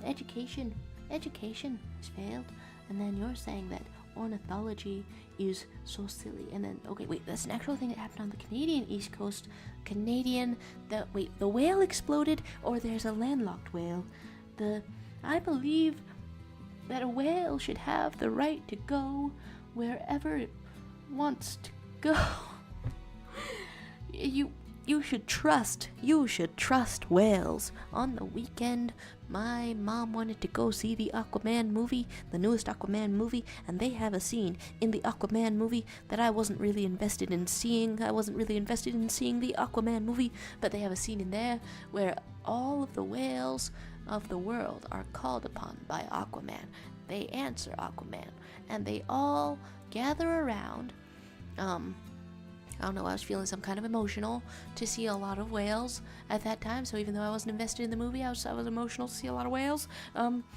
Education has failed, and then you're saying that ornithology is so silly, and then okay, wait, that's an actual thing that happened on the Canadian East Coast. The whale exploded, or there's a landlocked whale. I believe that a whale should have the right to go wherever it wants to go. You should trust whales. On the weekend, my mom wanted to go see the Aquaman movie, the newest Aquaman movie, and they have a scene in the Aquaman movie that I wasn't really invested in seeing. I wasn't really invested in seeing the Aquaman movie, but they have a scene in there where all of the whales of the world are called upon by Aquaman. They answer Aquaman, and they all gather around. I don't know, I was feeling some kind of emotional to see a lot of whales at that time, so even though I wasn't invested in the movie, I was emotional to see a lot of whales. And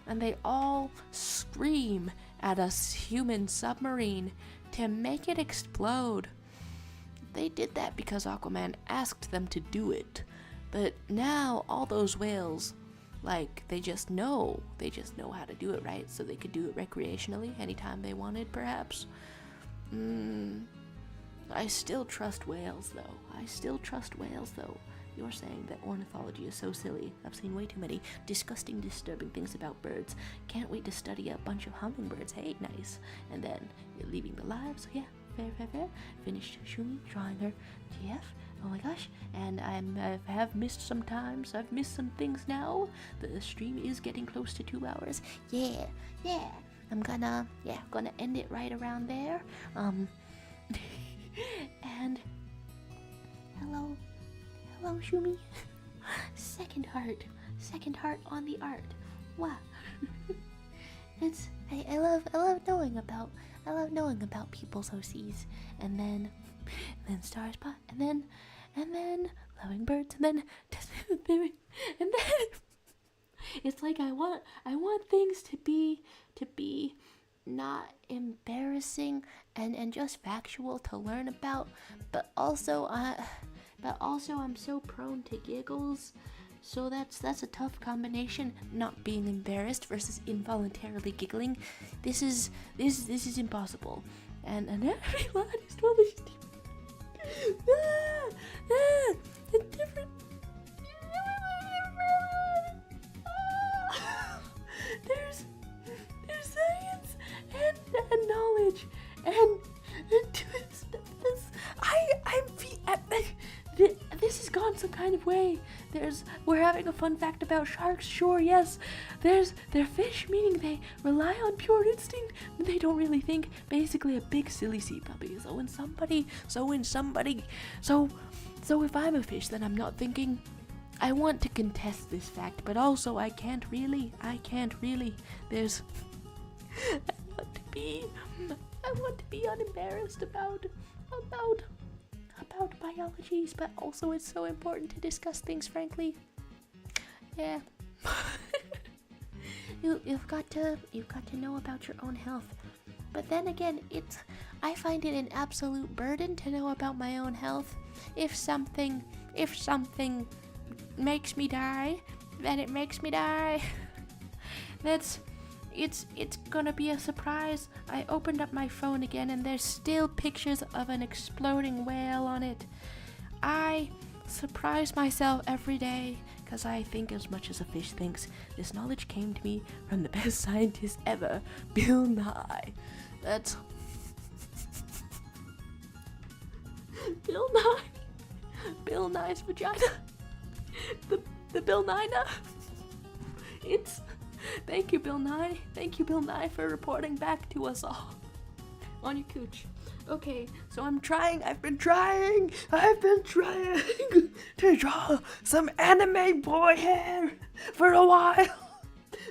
they all scream at a human submarine to make it explode. They did that because Aquaman asked them to do it. But now all those whales, they just know how to do it, right? So they could do it recreationally anytime they wanted, perhaps. I still trust whales, though. You're saying that ornithology is so silly. I've seen way too many disgusting, disturbing things about birds. Can't wait to study a bunch of hummingbirds. Hey, nice. And then you're leaving the live, so yeah, fair. Finished Shumi drawing her GF. Oh my gosh. And I have missed some times. I've missed some things now. The stream is getting close to 2 hours. Yeah. I'm gonna end it right around there. And hello Shumi. second heart on the art. Wow. I love knowing about people's OCs, and then Star Spot, and then loving birds, and then it's I want things to be not embarrassing and just factual to learn about, but also I'm so prone to giggles, so that's a tough combination. Not being embarrassed versus involuntarily giggling. This is impossible, and everyone is totally it's different. There's science and knowledge and this has gone some kind of way. We're having a fun fact about sharks. Sure, yes. They're fish, meaning they rely on pure instinct. They don't really think. Basically, a big silly sea puppy. So if I'm a fish, then I'm not thinking. I want to contest this fact, but also I can't really. There's. I want to be unembarrassed about about biologies, but also it's so important to discuss things frankly. Yeah. You've got to know about your own health. But then again, I find it an absolute burden to know about my own health. If something makes me die, then it makes me die. It's gonna be a surprise. I opened up my phone again and there's still pictures of an exploding whale on it. I surprise myself every day because I think as much as a fish thinks. This knowledge came to me from the best scientist ever, Bill Nye. That's Bill Nye. Bill Nye's vagina. The Bill Nye. Thank you, Bill Nye. Thank you, Bill Nye, for reporting back to us all on your cooch. Okay, so I've been trying to draw some anime boy hair for a while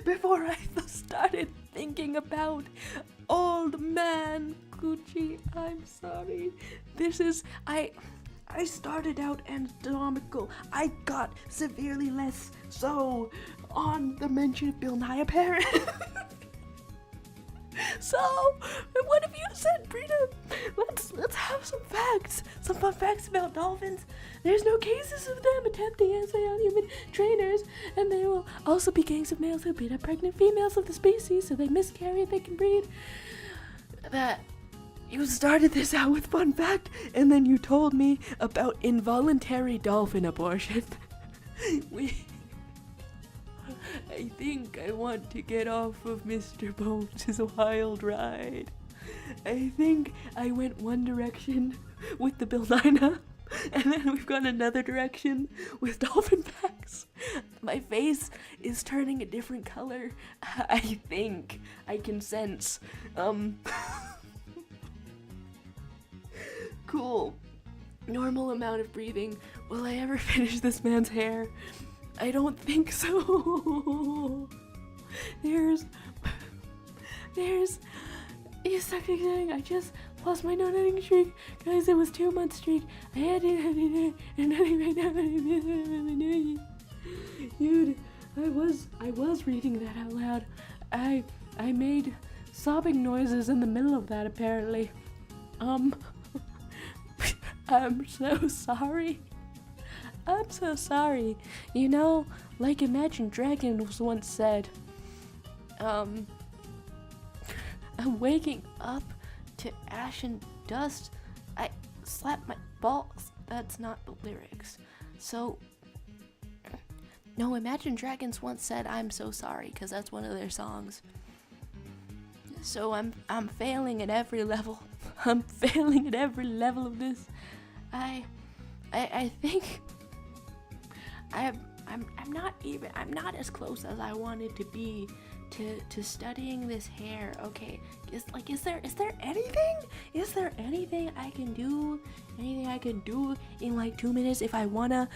before I started thinking about old man coochie. I'm sorry. I started out anatomical. I got severely less so on the mention of Bill Nye apparent. So, what have you said, Brita? Let's have some facts. Some fun facts about dolphins. There's no cases of them attempting essay on human trainers, and there will also be gangs of males who beat up pregnant females of the species so they miscarry and they can breed. That you started this out with fun fact, and then you told me about involuntary dolphin abortion. I think I want to get off of Mr. Bones' wild ride. I think I went one direction with the Bill Nye, and then we've gone another direction with dolphin facts. My face is turning a different color. I think I can sense. Cool. Normal amount of breathing. Will I ever finish this man's hair? I don't think so. There's something. I just lost my no-nutting streak. Guys, it was 2 month streak. I had it, and right now, dude, I was reading that out loud. I made sobbing noises in the middle of that apparently. I'm so sorry. I'm so sorry. You know, like Imagine Dragons once said, I'm waking up to ash and dust. I slap my balls. That's not the lyrics. So, no, Imagine Dragons once said, I'm so sorry, because that's one of their songs. So I'm failing at every level. I'm failing at every level of this. I think I'm not as close as I wanted to be to studying this hair. Okay, is there anything I can do in like 2 minutes if I wanna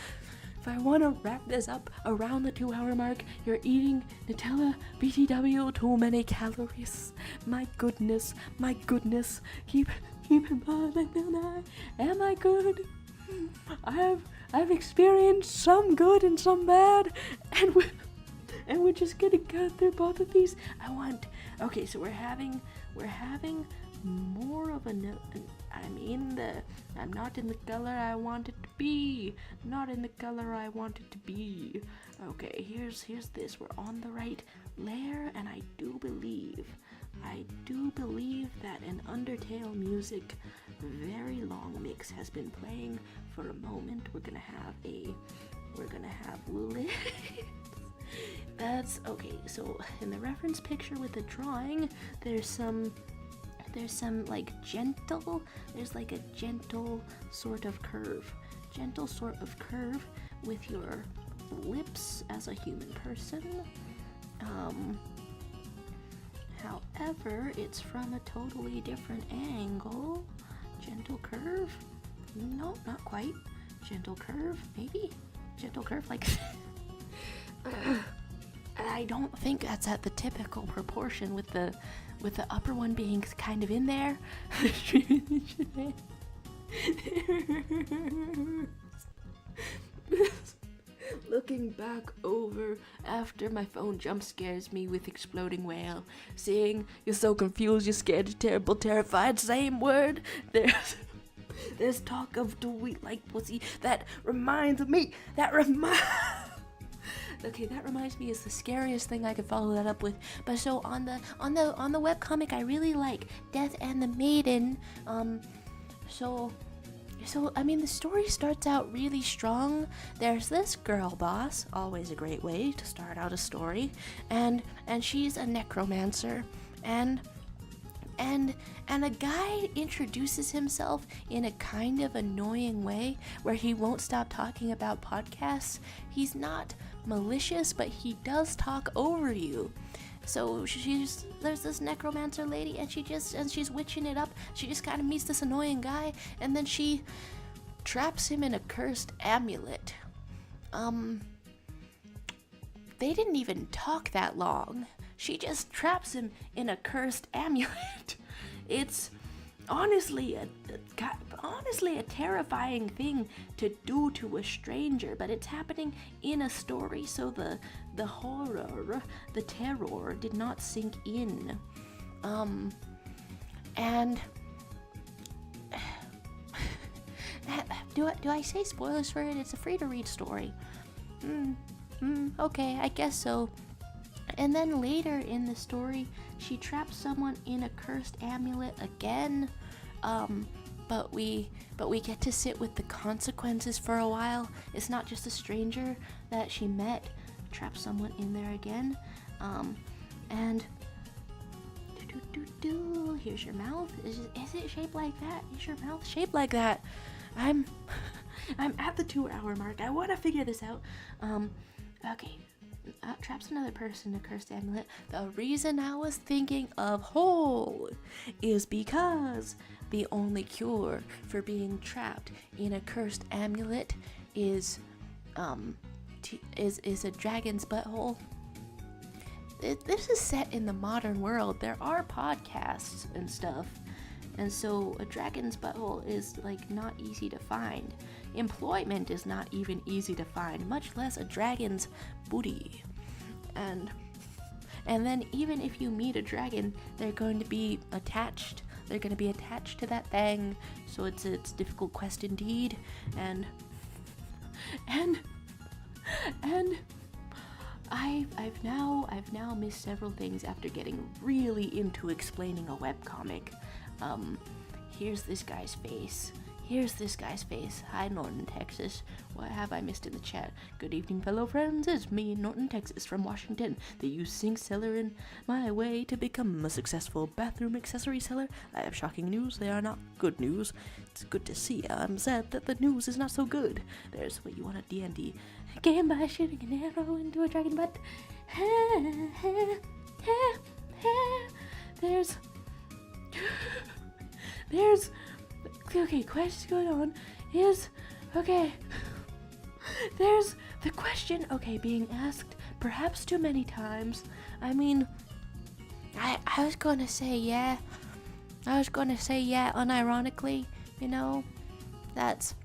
wrap this up around the 2-hour mark? You're eating Nutella, BTW, too many calories. My goodness. Keep in mind, like Bill Nye. Am I good? I've experienced some good and some bad, and we're just gonna go through both of these. Okay, so we're having more of I'm not in the color I want it to be. Not in the color I want it to be. Okay, here's this. We're on the right layer, and I do believe that an Undertale music very long mix has been playing for a moment. We're gonna have lips. That's okay. So in the reference picture with the drawing, there's some like gentle, there's like a gentle sort of curve with your lips as a human person. However, it's from a totally different angle. Gentle curve? No, not quite. Gentle curve, maybe? Gentle curve, like... I don't think that's at the typical proportion with the upper one being kind of in there. Looking back over after my phone jump scares me with exploding whale, seeing you're so confused, you're scared, you're terrible, terrified, same word. There's talk of do we like pussy. That reminds me. Okay, that reminds me is the scariest thing I could follow that up with. But so on the webcomic, I really like Death and the Maiden. So I mean, the story starts out really strong. There's this girl boss, always a great way to start out a story, and she's a necromancer, and a guy introduces himself in a kind of annoying way where he won't stop talking about podcasts. He's not malicious, but he does talk over you. So there's this necromancer lady, and she's witching it up. She just kind of meets this annoying guy, and then she traps him in a cursed amulet. They didn't even talk that long. She just traps him in a cursed amulet. It's honestly a terrifying thing to do to a stranger, but it's happening in a story, so the horror, the terror did not sink in. And do I say spoilers for it? It's a free to read story. Okay, I guess so. And then later in the story, she traps someone in a cursed amulet again. But we get to sit with the consequences for a while. It's not just a stranger that she met, trap someone in there again. And here's your mouth. Is it shaped like that? Is your mouth shaped like that? I'm at the 2-hour mark. I want to figure this out. Okay. Traps another person in a cursed amulet. The reason I was thinking of hole is because the only cure for being trapped in a cursed amulet is a dragon's butthole. This is set in the modern world. There are podcasts and stuff, and so a dragon's butthole is like not easy to find. Employment is not even easy to find, much less a dragon's booty. And then even if you meet a dragon, they're going to be attached. They're going to be attached to that thing, so it's a difficult quest indeed. And I've now missed several things after getting really into explaining a webcomic. Here's this guy's face. Hi, Norton, Texas. What have I missed in the chat? Good evening, fellow friends. It's me, Norton, Texas, from Washington, the used sink seller in my way to become a successful bathroom accessory seller. I have shocking news. They are not good news. It's good to see. I'm sad that the news is not so good. There's what you want a D&D game by shooting an arrow into a dragon butt. There's okay, quest going on is okay. There's the question, okay, being asked perhaps too many times. I mean, I was gonna say yeah. Unironically, you know. That's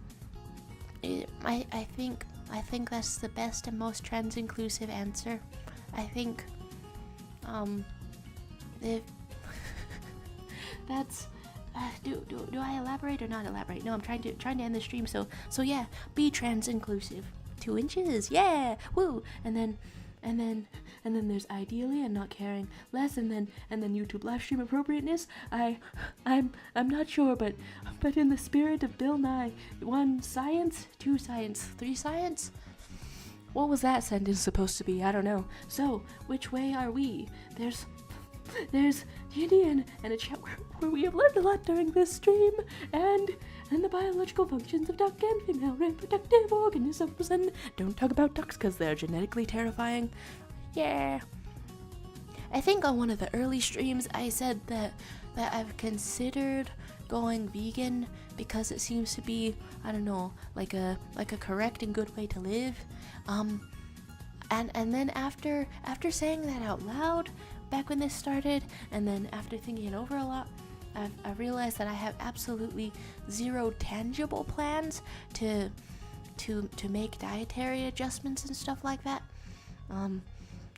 it. I think that's the best and most trans inclusive answer. I think if that's do I elaborate or not elaborate? No, I'm trying to end the stream. So yeah, be trans inclusive. 2 inches, yeah, woo. And then there's ideally and not caring less, and then YouTube live stream appropriateness. I'm not sure, but in the spirit of Bill Nye, 1 science, 2 science, 3 science. What was that sentence supposed to be? I don't know. So which way are we? There's D&D and a chat where we have learned a lot during this stream, and the biological functions of duck and female reproductive organisms, and don't talk about ducks because they're genetically terrifying. Yeah. I think on one of the early streams I said that I've considered going vegan because it seems to be, I don't know, like a correct and good way to live. And then after saying that out loud back when this started, and then after thinking it over a lot, I realized that I have absolutely zero tangible plans to make dietary adjustments and stuff like that.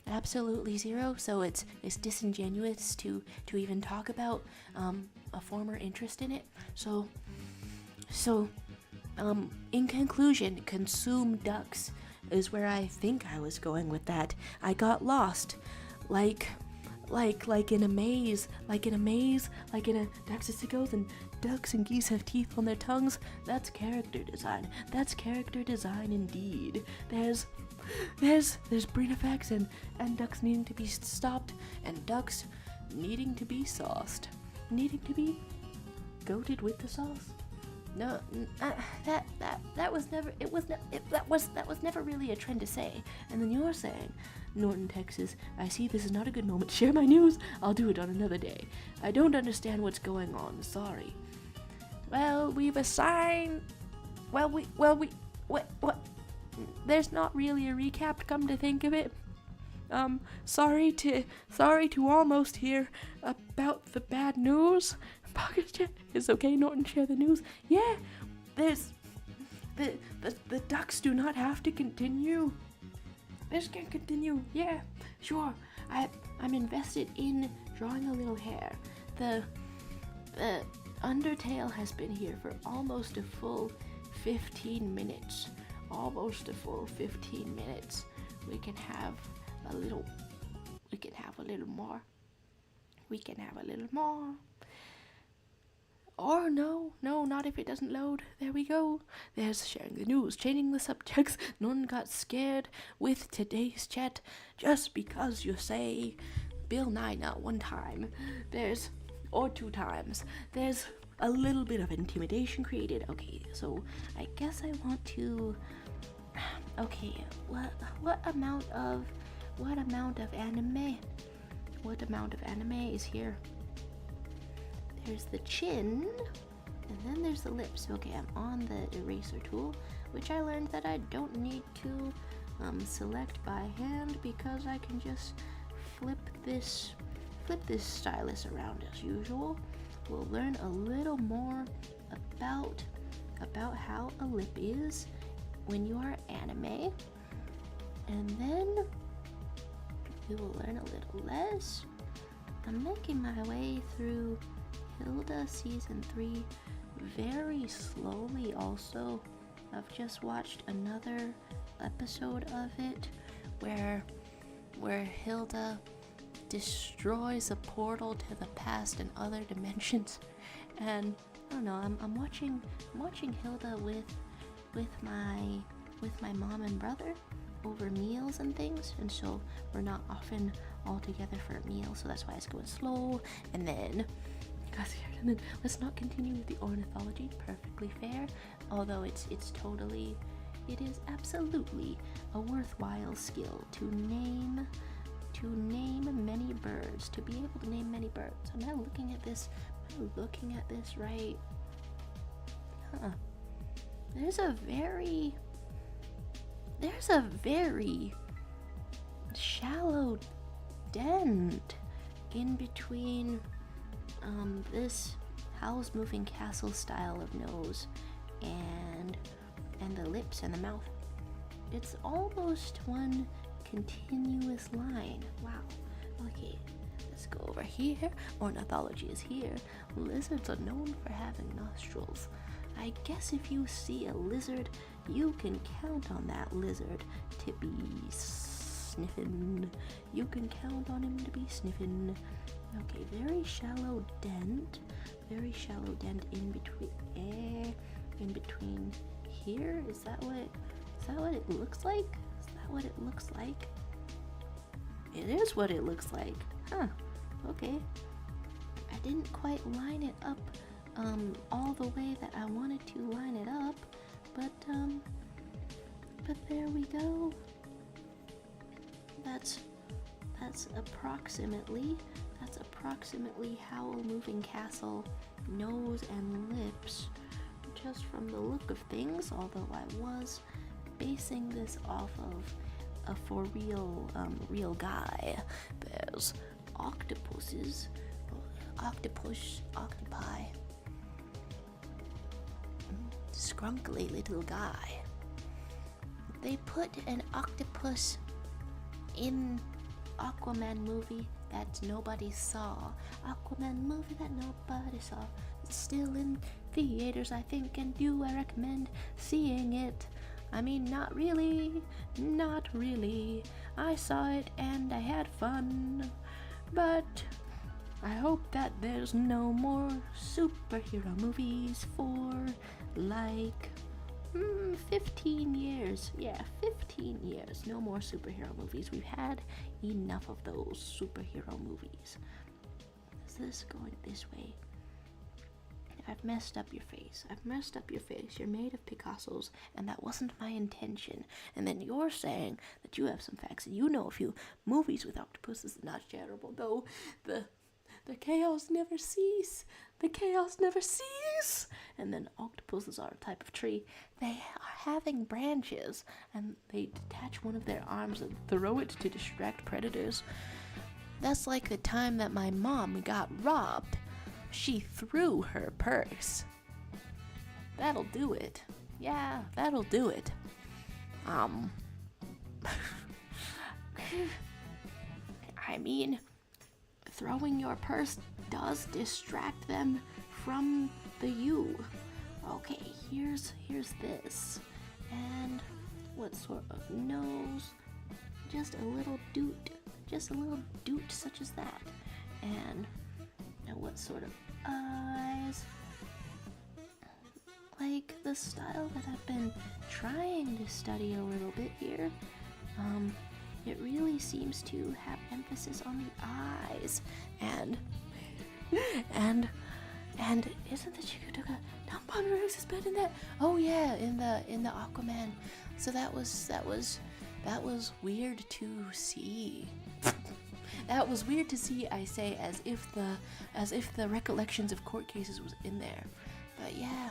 Absolutely zero. So it's disingenuous to even talk about a former interest in it. So in conclusion, consume ducks is where I think I was going with that. I got lost, like in a maze, like in a Daxisicos, and ducks and geese have teeth on their tongues. That's character design. That's character design indeed. There's breed effects and ducks needing to be stopped, and ducks needing to be sauced, needing to be goated with the sauce. No, that was never. That was never really a trend to say. And then you're saying, Norton, Texas, I see this is not a good moment to share my news. I'll do it on another day. I don't understand what's going on. Sorry. Well, we've assigned. What? There's not really a recap. Come to think of it. Sorry to almost hear about the bad news. It's okay, Norton, share the news. Yeah, there's the ducks do not have to continue. This can continue. Yeah, sure. I'm invested in drawing a little hair. The Undertale has been here for almost a full 15 minutes. Almost a full 15 minutes. We can have a little more. We can have a little more. Or no, not if it doesn't load. There we go. There's sharing the news, changing the subjects. None got scared with today's chat just because you say Bill Nye not one time. Or two times. There's a little bit of intimidation created. Okay, so I guess I want to. Okay, what amount of anime? What amount of anime is here? There's the chin, and then there's the lips. Okay, I'm on the eraser tool, which I learned that I don't need to select by hand because I can just flip this stylus around as usual. We'll learn a little more about how a lip is when you are anime, and then we will learn a little less. I'm making my way through Hilda Season 3 very slowly also. I've just watched another episode of it where Hilda destroys a portal to the past and other dimensions, and I don't know, I'm watching Hilda with my mom and brother over meals and things, and so we're not often all together for a meal, so that's why it's going slow. And then let's not continue with the ornithology. Perfectly fair, although it is absolutely a worthwhile skill to name many birds, to be able to name many birds. Am I looking at this right? There's a very shallow dent in between this Howl's Moving Castle style of nose and the lips and the mouth. It's almost one continuous line. Wow. Okay, let's go over here. Ornithology is here. Lizards are known for having nostrils. I guess if you see a lizard, you can count on that lizard to be sniffing. You can count on him to be sniffing. Okay, very shallow dent in between here. Is that what it looks like? Is that what it looks like? It is what it looks like. Huh. Okay. I didn't quite line it up all the way that I wanted to line it up, but there we go. That's approximately Howl Moving Castle nose and lips, just from the look of things, although I was basing this off of a for real guy. There's octopuses. octopi, scrunkly little guy. They put an octopus in Aquaman movie that nobody saw. Aquaman movie that nobody saw. It's still in theaters, I think, and do I recommend seeing it? I mean, not really. I saw it and I had fun, but I hope that there's no more superhero movies for like 15 years. Yeah, 15 years. No more superhero movies. We've had enough of those superhero movies. Is this going this way? I've messed up your face. You're made of Picassos, and that wasn't my intention. And then you're saying that you have some facts, and you know a few movies with octopuses. Not terrible, though. The chaos never cease. And then octopuses are a type of tree. They are having branches, and they detach one of their arms and throw it to distract predators. That's like the time that my mom got robbed. She threw her purse. That'll do it. Yeah, that'll do it. I mean, throwing your purse does distract them from the you. Okay, here's this. And what sort of nose? Just a little doot such as that. And now what sort of eyes? Like the style that I've been trying to study a little bit here. It really seems to have emphasis on the eyes. And isn't the Chikutoka non-Ponderex is better than that? Oh yeah, in the Aquaman. So that was weird to see. That was weird to see, I say, as if the recollections of court cases was in there. But yeah,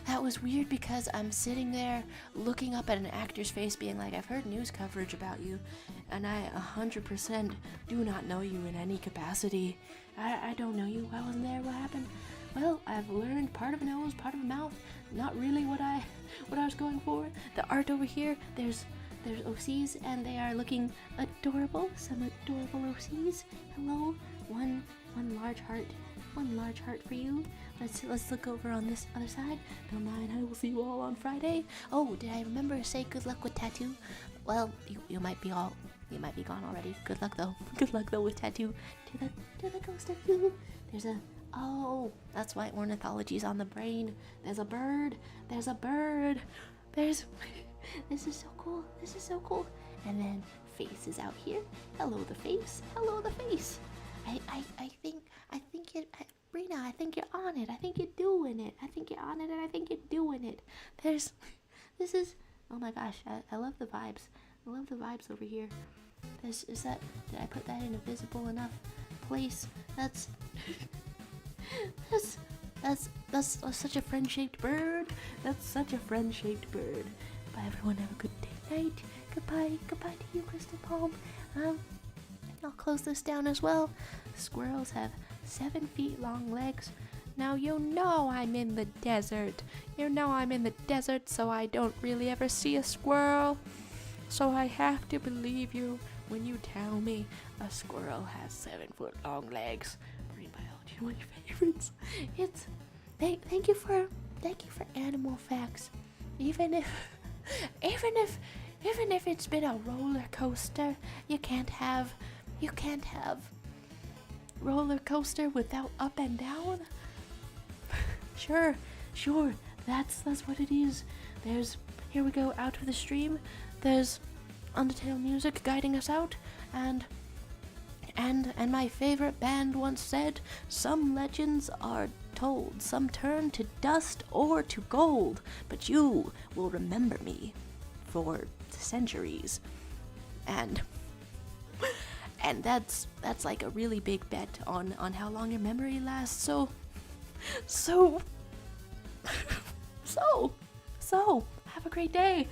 that was weird because I'm sitting there looking up at an actor's face being like, I've heard news coverage about you, and I 100% do not know you in any capacity. I don't know you. I wasn't there. What happened? Well, I've learned part of a nose, part of a mouth. Not really what I was going for. The art over here, there's OCs, and they are looking adorable. Some adorable OCs. Hello, one large heart for you. Let's look over on this other side. Don't mind, I will see you all on Friday. Oh, did I remember to say good luck with tattoo? Well, you might be gone already. Good luck though with tattoo. To the ghost of you. That's why ornithology's on the brain. There's a bird. This is so cool. And then face is out here. Hello the face. Brina, I think you're on it. I think you're doing it. Oh my gosh, I love the vibes. Over here. Did I put that in a visible enough place? That's such a friend-shaped bird. Bye everyone, have a good day, night. Goodbye to you, Crystal Palm. I'll close this down as well. Squirrels have 7 feet long legs. Now you know I'm in the desert. So I don't really ever see a squirrel. So I have to believe you when you tell me a squirrel has 7 foot long legs. Marine biology, one of your favorites. Thank you for animal facts. Even if it's been a roller coaster, you can't have roller coaster without up and down. Sure, that's what it is. Here we go out of the stream. There's Undertale music guiding us out, and my favorite band once said, some legends are told, some turn to dust or to gold, but you will remember me for centuries. And that's like a really big bet on how long your memory lasts. So have a great day.